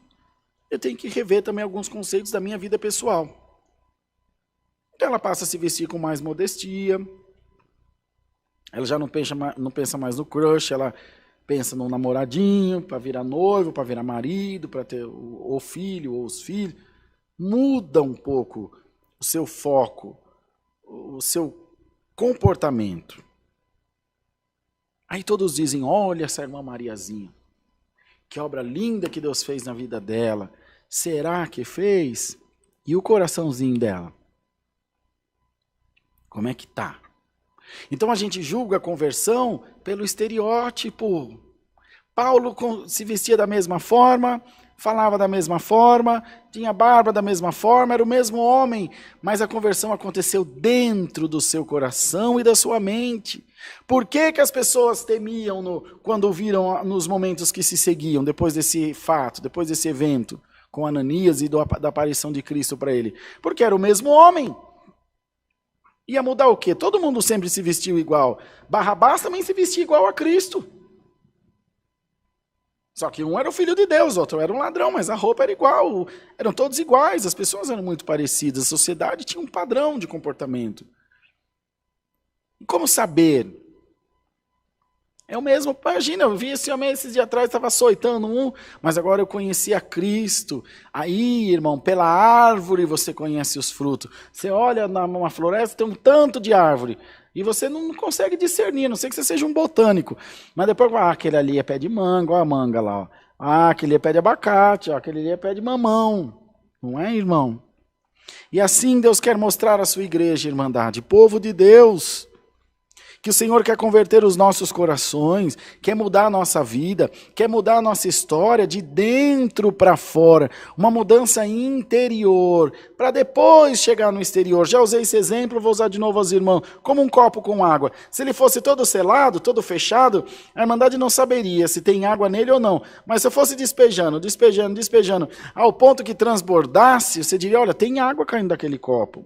eu tenho que rever também alguns conceitos da minha vida pessoal. Então, ela passa a se vestir com mais modestia, ela já não pensa mais no crush, ela pensa no namoradinho, para virar noivo, para virar marido, para ter o filho ou os filhos. Muda um pouco o seu foco, o seu comportamento. Aí todos dizem, olha essa irmã Mariazinha, que obra linda que Deus fez na vida dela. Será que fez? E o coraçãozinho dela? Como é que tá? Então a gente julga a conversão pelo estereótipo. Paulo se vestia da mesma forma, falava da mesma forma, tinha barba da mesma forma, era o mesmo homem, mas a conversão aconteceu dentro do seu coração e da sua mente. Por que as pessoas temiam quando viram nos momentos que se seguiam, depois desse fato, depois desse evento, com Ananias e da aparição de Cristo para ele? Porque era o mesmo homem. Ia mudar o quê? Todo mundo sempre se vestiu igual. Barrabás também se vestia igual a Cristo. Só que um era o filho de Deus, o outro era um ladrão, mas a roupa era igual. Eram todos iguais, as pessoas eram muito parecidas. A sociedade tinha um padrão de comportamento. E como saber? É o mesmo, imagina, eu vi esse homem esses dias atrás, estava açoitando um, mas agora eu conheci a Cristo. Aí, irmão, pela árvore você conhece os frutos. Você olha numa floresta, tem um tanto de árvore. E você não consegue discernir, a não sei que você seja um botânico. Mas depois, aquele ali é pé de manga, olha a manga lá. Ó. Aquele é pé de abacate, aquele ali é pé de mamão. Não é, irmão? E assim Deus quer mostrar a sua igreja, irmandade, povo de Deus. Que o Senhor quer converter os nossos corações, quer mudar a nossa vida, quer mudar a nossa história de dentro para fora. Uma mudança interior, para depois chegar no exterior. Já usei esse exemplo, vou usar de novo aos irmãos. Como um copo com água. Se ele fosse todo selado, todo fechado, a irmandade não saberia se tem água nele ou não. Mas se eu fosse despejando, ao ponto que transbordasse, você diria, olha, tem água caindo daquele copo.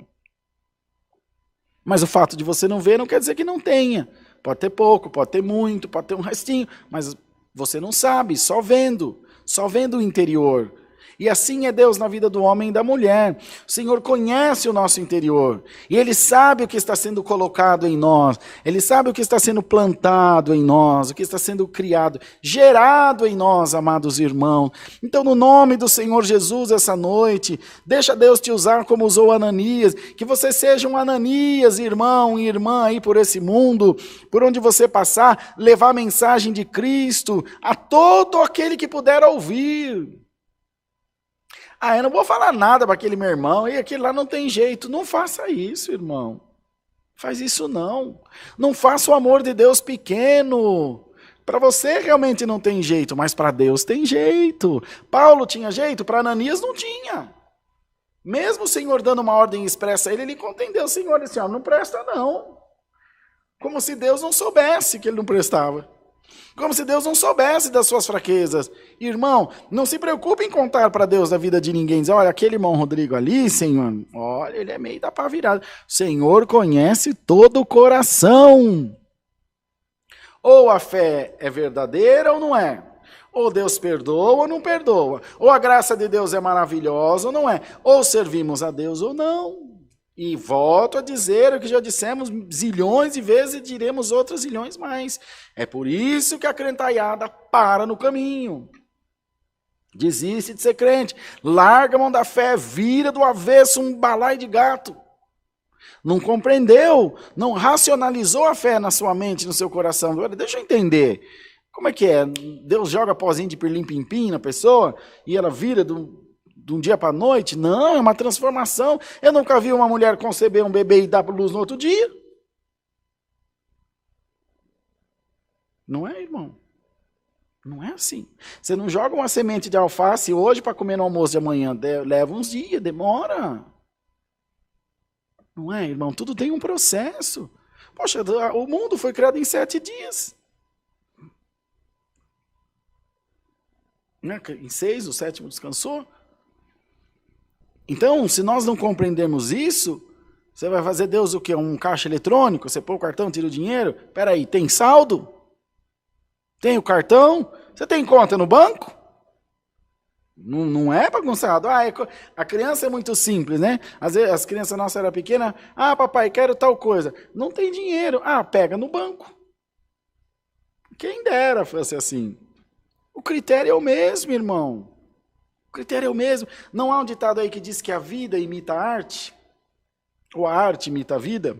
Mas o fato de você não ver não quer dizer que não tenha. Pode ter pouco, pode ter muito, pode ter um restinho, mas você não sabe, só vendo o interior. E assim é Deus na vida do homem e da mulher. O Senhor conhece o nosso interior. E Ele sabe o que está sendo colocado em nós. Ele sabe o que está sendo plantado em nós, o que está sendo criado, gerado em nós, amados irmãos. Então, no nome do Senhor Jesus, essa noite, deixa Deus te usar como usou Ananias. Que você seja um Ananias, irmão e irmã aí por esse mundo, por onde você passar, levar a mensagem de Cristo a todo aquele que puder ouvir. Eu não vou falar nada para aquele meu irmão, e aquele lá não tem jeito. Não faça isso, irmão. Faz isso não. Não faça o amor de Deus pequeno. Para você realmente não tem jeito, mas para Deus tem jeito. Paulo tinha jeito, para Ananias não tinha. Mesmo o Senhor dando uma ordem expressa a ele contendeu. Senhor, esse homem não presta não. Como se Deus não soubesse que ele não prestava. Como se Deus não soubesse das suas fraquezas. Irmão, não se preocupe em contar para Deus da vida de ninguém. Dizer, olha, aquele irmão Rodrigo ali, Senhor, olha, ele é meio da pá virada. O Senhor conhece todo o coração. Ou a fé é verdadeira ou não é. Ou Deus perdoa ou não perdoa. Ou a graça de Deus é maravilhosa ou não é. Ou servimos a Deus ou não. E volto a dizer o que já dissemos zilhões de vezes e diremos outras zilhões mais. É por isso que a crentaiada para no caminho. Desiste de ser crente. Larga a mão da fé, vira do avesso um balaio de gato. Não compreendeu, não racionalizou a fé na sua mente, no seu coração. Deixa eu entender. Como é que é? Deus joga pozinho de pirlim-pim-pim na pessoa e ela vira de um dia para a noite? Não, é uma transformação. Eu nunca vi uma mulher conceber um bebê e dar luz no outro dia. Não é, irmão? Não é assim. Você não joga uma semente de alface hoje para comer no almoço de amanhã. Leva uns dias, demora. Não é, irmão? Tudo tem um processo. Poxa, o mundo foi criado em 7 dias. Em 6, o 7º descansou. Então, se nós não compreendermos isso, você vai fazer Deus o quê? Um caixa eletrônico? Você põe o cartão, tira o dinheiro? Espera aí, tem saldo? Tem o cartão? Você tem conta no banco? Não é bagunçado. A criança é muito simples, né? Às vezes as crianças nossas eram pequenas. Papai, quero tal coisa. Não tem dinheiro. Pega no banco. Quem dera fosse assim. O critério é o mesmo, irmão. O critério é o mesmo. Não há um ditado aí que diz que a vida imita a arte? Ou a arte imita a vida?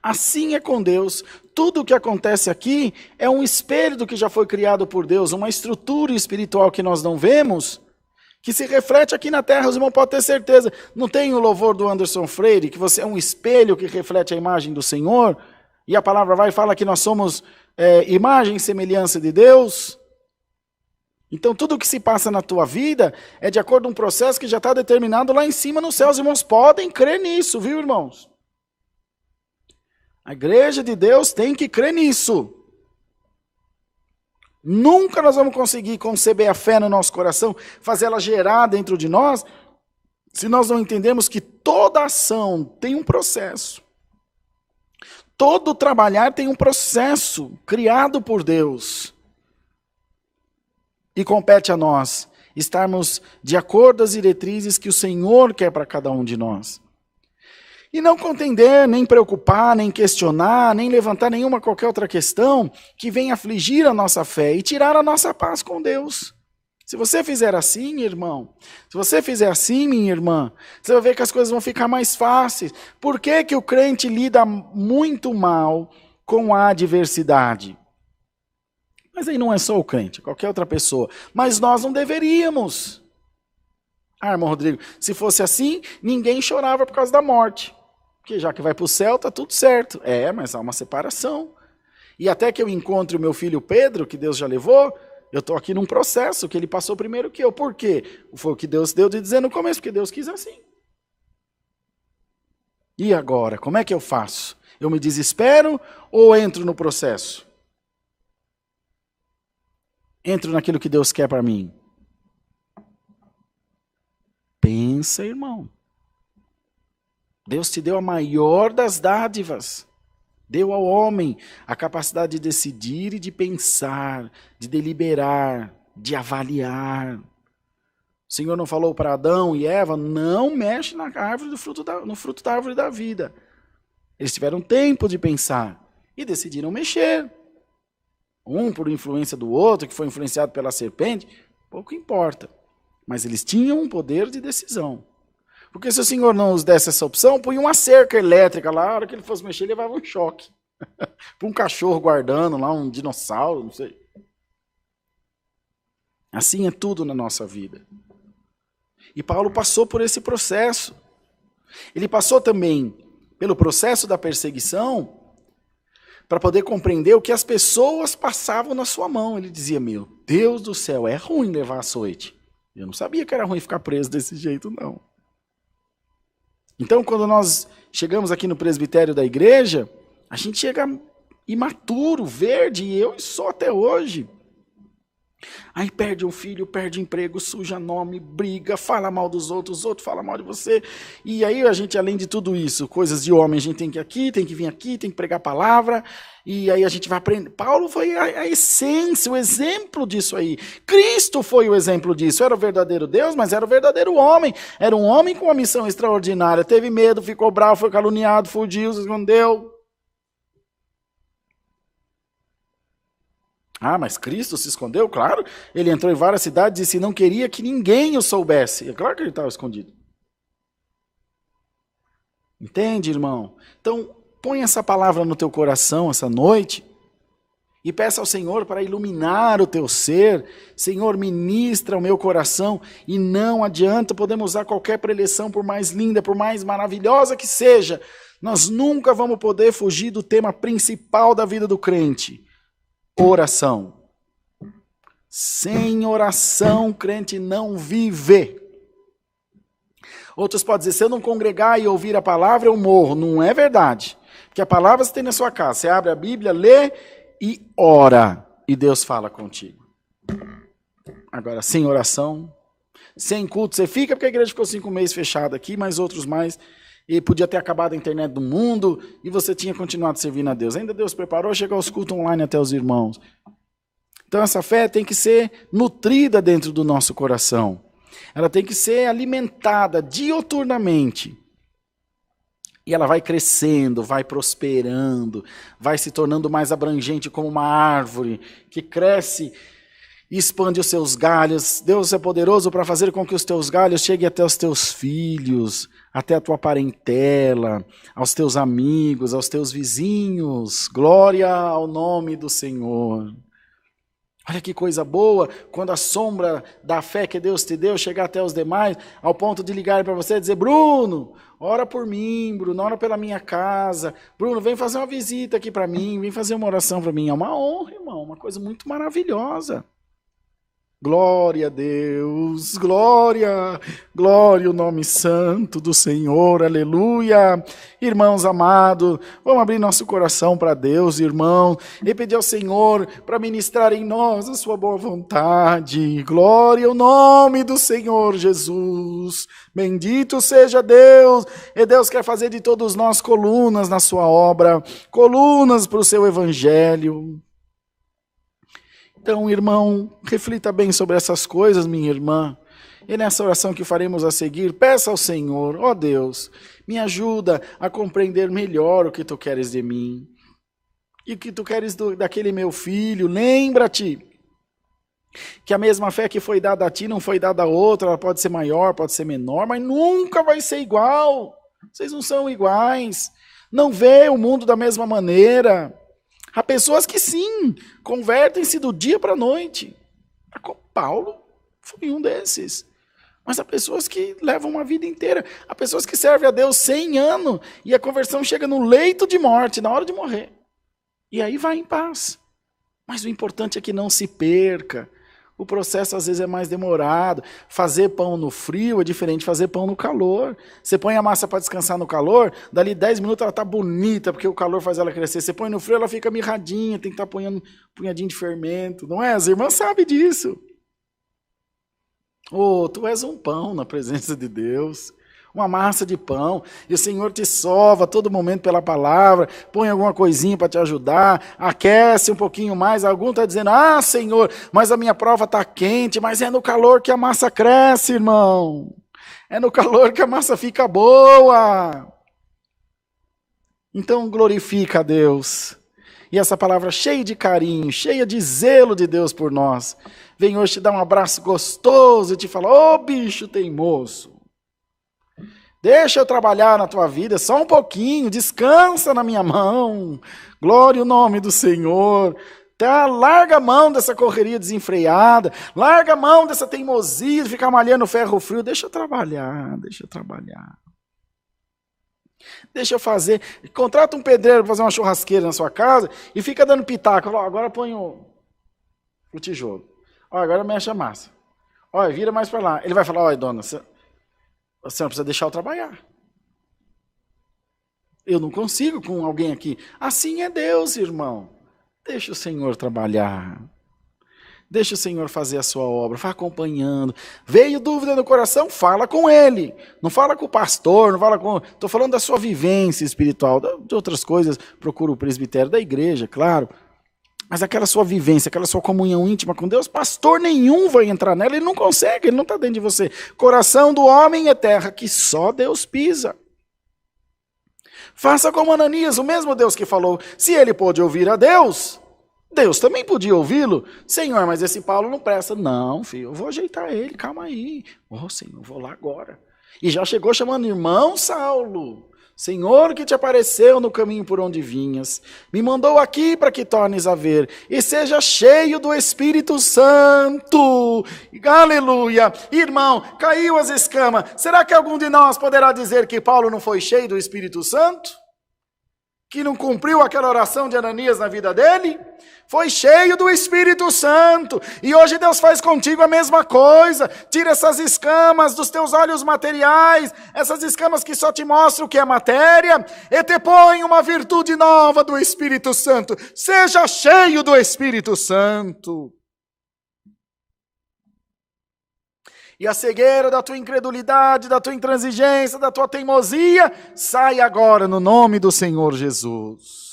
Assim é com Deus. Tudo o que acontece aqui é um espelho do que já foi criado por Deus, uma estrutura espiritual que nós não vemos, que se reflete aqui na terra. Os irmãos podem ter certeza. Não tem o louvor do Anderson Freire, que você é um espelho que reflete a imagem do Senhor? E a palavra vai e fala que nós somos imagem e semelhança de Deus. Então tudo o que se passa na tua vida é de acordo com um processo que já está determinado lá em cima no céu. Os irmãos podem crer nisso, viu, irmãos? A igreja de Deus tem que crer nisso. Nunca nós vamos conseguir conceber a fé no nosso coração, fazer ela gerar dentro de nós, se nós não entendermos que toda ação tem um processo. Todo trabalhar tem um processo criado por Deus. E compete a nós estarmos de acordo às diretrizes que o Senhor quer para cada um de nós. E não contender, nem preocupar, nem questionar, nem levantar nenhuma qualquer outra questão que venha afligir a nossa fé e tirar a nossa paz com Deus. Se você fizer assim, irmão, se você fizer assim, minha irmã, você vai ver que as coisas vão ficar mais fáceis. Por que que o crente lida muito mal com a adversidade? Mas aí não é só o crente, qualquer outra pessoa. Mas nós não deveríamos. Ah, irmão Rodrigo, se fosse assim, ninguém chorava por causa da morte. Porque já que vai para o céu, está tudo certo. É, mas há uma separação. E até que eu encontre o meu filho Pedro, que Deus já levou, eu estou aqui num processo que ele passou primeiro que eu. Por quê? Foi o que Deus deu de dizer no começo, porque Deus quis assim. E agora, como é que eu faço? Eu me desespero ou entro no processo? Entro naquilo que Deus quer para mim. Pensa, irmão. Deus te deu a maior das dádivas. Deu ao homem a capacidade de decidir e de pensar, de deliberar, de avaliar. O Senhor não falou para Adão e Eva, não mexe na árvore no fruto da árvore da vida. Eles tiveram tempo de pensar e decidiram mexer. Um por influência do outro, que foi influenciado pela serpente, pouco importa. Mas eles tinham um poder de decisão. Porque se o Senhor não nos desse essa opção, põe uma cerca elétrica lá, a hora que ele fosse mexer, ele levava um choque. Para um cachorro guardando lá, um dinossauro, não sei. Assim é tudo na nossa vida. E Paulo passou por esse processo. Ele passou também pelo processo da perseguição para poder compreender o que as pessoas passavam na sua mão. Ele dizia, meu Deus do céu, é ruim levar açoite. Eu não sabia que era ruim ficar preso desse jeito, não. Então, quando nós chegamos aqui no presbitério da igreja, a gente chega imaturo, verde, e eu sou até hoje. Aí perde um filho, perde emprego, suja nome, briga, fala mal dos outros, os outros falam mal de você. E aí a gente, além de tudo isso, coisas de homem, a gente tem que ir aqui, tem que vir aqui, tem que pregar a palavra. E aí a gente vai aprender. Paulo foi a essência, o exemplo disso aí. Cristo foi o exemplo disso. Era o verdadeiro Deus, mas era o verdadeiro homem. Era um homem com uma missão extraordinária. Teve medo, ficou bravo, foi caluniado, fugiu, se escondeu. Ah, mas Cristo se escondeu? Claro. Ele entrou em várias cidades e disse que não queria que ninguém o soubesse. É claro que ele estava escondido. Entende, irmão? Então, põe essa palavra no teu coração essa noite e peça ao Senhor para iluminar o teu ser. Senhor, ministra o meu coração. E não adianta, podemos usar qualquer preleção, por mais linda, por mais maravilhosa que seja. Nós nunca vamos poder fugir do tema principal da vida do crente. Oração. Sem oração, crente não vive. Outros podem dizer, se eu não congregar e ouvir a palavra, eu morro. Não é verdade. Porque a palavra você tem na sua casa. Você abre a Bíblia, lê e ora. E Deus fala contigo. Agora, sem oração, sem culto, você fica, porque a igreja ficou 5 meses fechada aqui, mas outros mais. E podia ter acabado a internet do mundo, e você tinha continuado servindo a Deus. Ainda Deus preparou, chegou aos cultos online até os irmãos. Então essa fé tem que ser nutrida dentro do nosso coração. Ela tem que ser alimentada dioturnamente. E ela vai crescendo, vai prosperando, vai se tornando mais abrangente como uma árvore que cresce e expande os seus galhos. Deus é poderoso para fazer com que os teus galhos cheguem até os teus filhos, até a tua parentela, aos teus amigos, aos teus vizinhos. Glória ao nome do Senhor. Olha que coisa boa, quando a sombra da fé que Deus te deu chegar até os demais, ao ponto de ligar para você e dizer, Bruno, ora por mim, Bruno, ora pela minha casa. Bruno, vem fazer uma visita aqui para mim, vem fazer uma oração para mim. É uma honra, irmão, uma coisa muito maravilhosa. Glória a Deus, glória, glória ao nome santo do Senhor, aleluia. Irmãos amados, vamos abrir nosso coração para Deus, irmão, e pedir ao Senhor para ministrar em nós a sua boa vontade. Glória ao nome do Senhor Jesus. Bendito seja Deus, e Deus quer fazer de todos nós colunas na sua obra, colunas para o seu evangelho. Então, irmão, reflita bem sobre essas coisas, minha irmã. E nessa oração que faremos a seguir, peça ao Senhor, ó Deus, me ajuda a compreender melhor o que tu queres de mim. E o que tu queres daquele meu filho. Lembra-te que a mesma fé que foi dada a ti não foi dada a outra. Ela pode ser maior, pode ser menor, mas nunca vai ser igual. Vocês não são iguais. Não vê o mundo da mesma maneira. Há pessoas que sim, convertem-se do dia para a noite. Paulo foi um desses. Mas há pessoas que levam uma vida inteira. Há pessoas que servem a Deus 100 anos e a conversão chega no leito de morte, na hora de morrer. E aí vai em paz. Mas o importante é que não se perca. O processo às vezes é mais demorado. Fazer pão no frio é diferente de fazer pão no calor. Você põe a massa para descansar no calor, dali 10 minutos ela está bonita, porque o calor faz ela crescer. Você põe no frio, ela fica mirradinha, tem que estar ponhando um punhadinho de fermento. Não é? As irmãs sabem disso. Oh, tu és um pão na presença de Deus. Uma massa de pão, e o Senhor te sova a todo momento pela palavra, põe alguma coisinha para te ajudar, aquece um pouquinho mais. Algum está dizendo, Senhor, mas a minha prova está quente, mas é no calor que a massa cresce, irmão. É no calor que a massa fica boa. Então glorifica a Deus. E essa palavra cheia de carinho, cheia de zelo de Deus por nós, vem hoje te dar um abraço gostoso e te falar, bicho teimoso. Deixa eu trabalhar na tua vida só um pouquinho, descansa na minha mão, glória o nome do Senhor, tá? Larga a mão dessa correria desenfreada, larga a mão dessa teimosia de ficar malhando ferro frio, deixa eu trabalhar, deixa eu fazer, contrata um pedreiro para fazer uma churrasqueira na sua casa e fica dando pitaco, agora põe o tijolo, agora mexe a massa, vira mais para lá, ele vai falar, dona, você não precisa deixar eu trabalhar. Eu não consigo com alguém aqui. Assim é Deus, irmão. Deixa o Senhor trabalhar. Deixa o Senhor fazer a sua obra. Vá acompanhando. Veio dúvida no coração? Fala com Ele. Não fala com o pastor. Não fala com... Estou falando da sua vivência espiritual. De outras coisas, procura o presbitério da igreja, claro. Mas aquela sua vivência, aquela sua comunhão íntima com Deus, pastor nenhum vai entrar nela, ele não consegue, ele não está dentro de você. Coração do homem é terra que só Deus pisa. Faça como Ananias, o mesmo Deus que falou, se ele pôde ouvir a Deus, Deus também podia ouvi-lo. Senhor, mas esse Paulo não presta. Não, filho, eu vou ajeitar ele, calma aí. Senhor, vou lá agora. E já chegou chamando irmão Saulo. Senhor que te apareceu no caminho por onde vinhas, me mandou aqui para que tornes a ver, e seja cheio do Espírito Santo. Aleluia! Irmão, caiu as escamas. Será que algum de nós poderá dizer que Paulo não foi cheio do Espírito Santo? Que não cumpriu aquela oração de Ananias na vida dele? Foi cheio do Espírito Santo. E hoje Deus faz contigo a mesma coisa. Tira essas escamas dos teus olhos materiais, essas escamas que só te mostram o que é matéria, e te põe uma virtude nova do Espírito Santo. Seja cheio do Espírito Santo. E a cegueira da tua incredulidade, da tua intransigência, da tua teimosia, sai agora no nome do Senhor Jesus.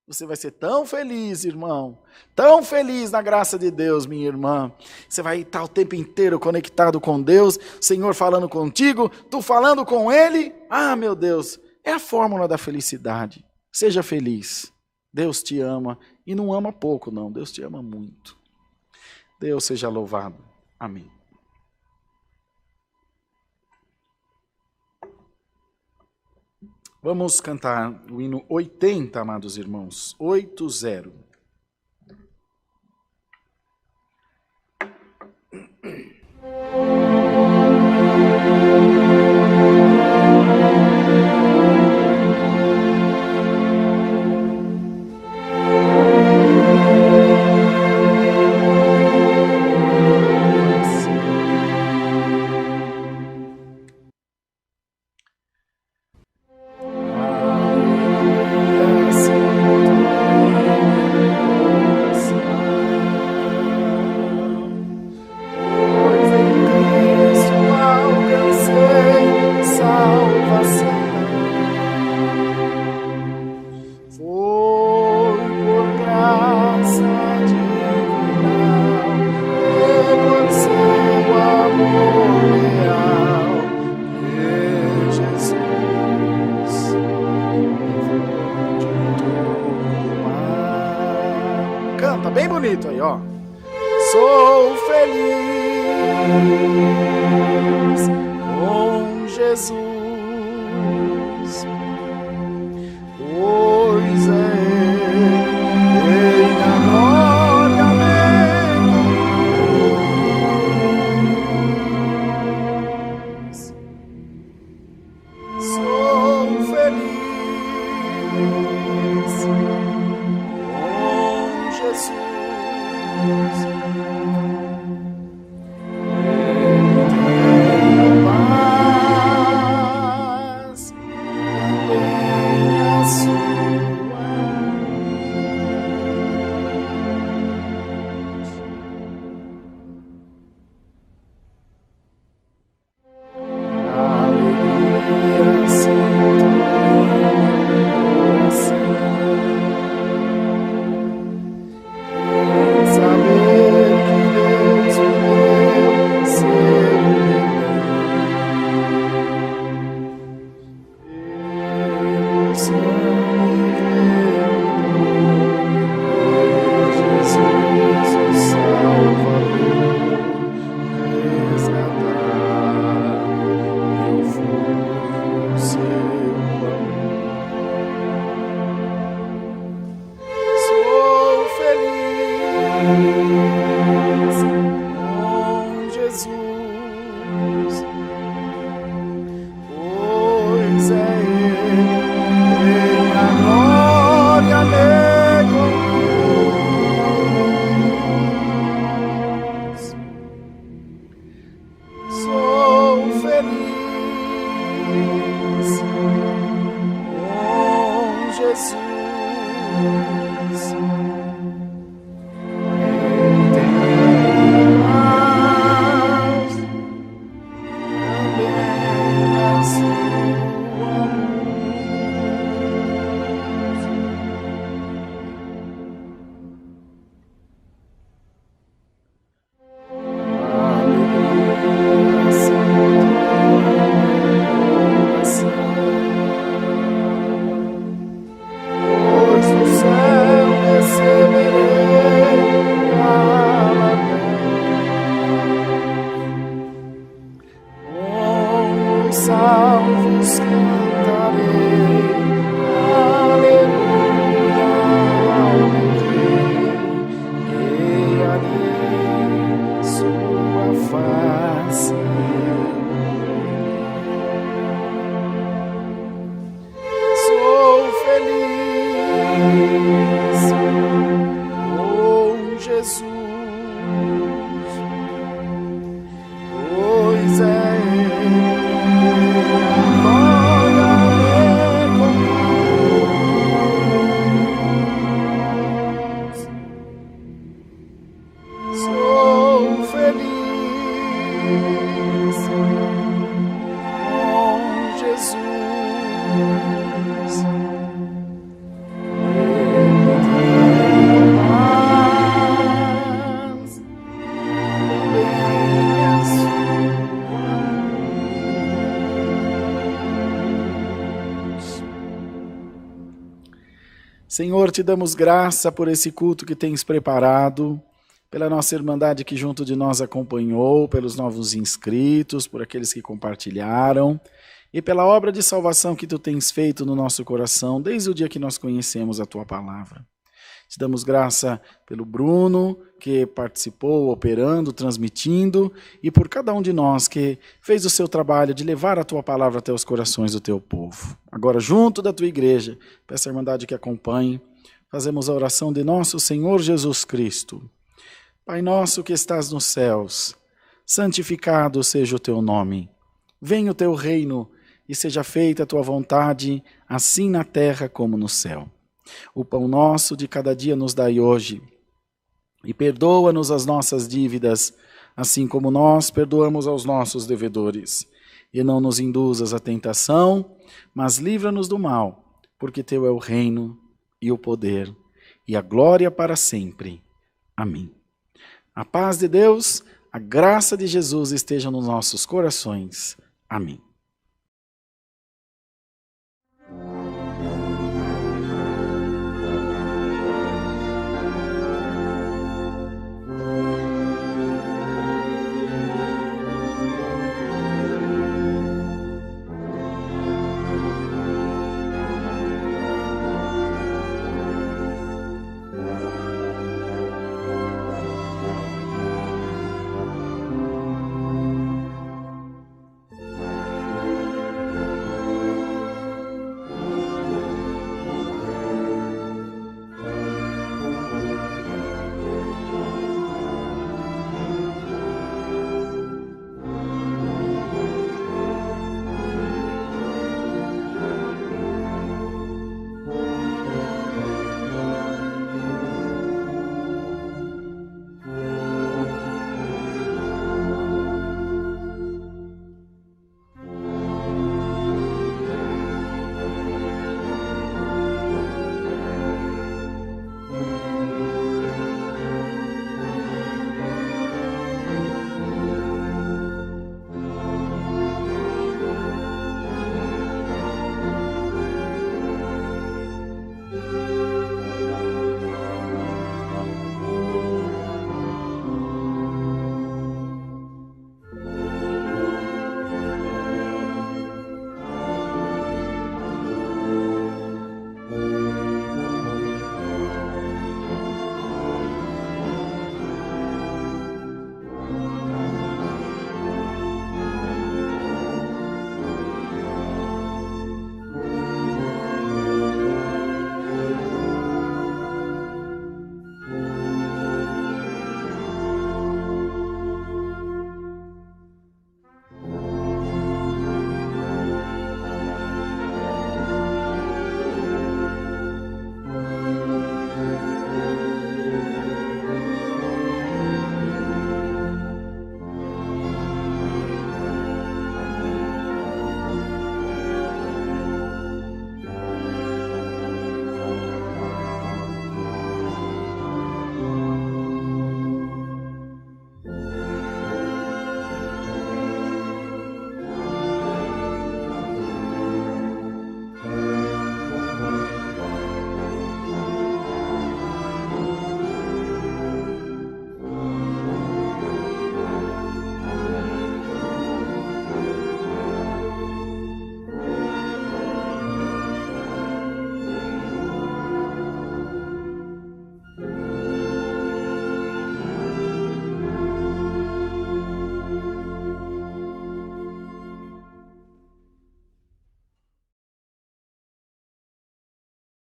Você vai ser tão feliz, irmão, tão feliz na graça de Deus, minha irmã. Você vai estar o tempo inteiro conectado com Deus, Senhor falando contigo, tu falando com Ele. Meu Deus, é a fórmula da felicidade. Seja feliz. Deus te ama e não ama pouco, não. Deus te ama muito. Deus seja louvado. Amém. Vamos cantar o hino 80, amados irmãos. 80. Jesus, pois é Ele, a glória me sou feliz com Jesus. Salvos cantarei, aleluia, ao Rei, ali sua face sou feliz com Jesus, pois é Senhor, te damos graça por esse culto que tens preparado, pela nossa irmandade que junto de nós acompanhou, pelos novos inscritos, por aqueles que compartilharam e pela obra de salvação que tu tens feito no nosso coração desde o dia que nós conhecemos a tua palavra. Te damos graça pelo Bruno, que participou, operando, transmitindo, e por cada um de nós que fez o seu trabalho de levar a tua palavra até os corações do teu povo. Agora, junto da tua igreja, peço à irmandade que acompanhe, fazemos a oração de nosso Senhor Jesus Cristo. Pai nosso que estás nos céus, santificado seja o teu nome. Venha o teu reino e seja feita a tua vontade, assim na terra como no céu. O pão nosso de cada dia nos dai hoje, e perdoa-nos as nossas dívidas, assim como nós perdoamos aos nossos devedores. E não nos induzas à tentação, mas livra-nos do mal, porque teu é o reino, e o poder, e a glória para sempre. Amém. A paz de Deus, a graça de Jesus esteja nos nossos corações. Amém.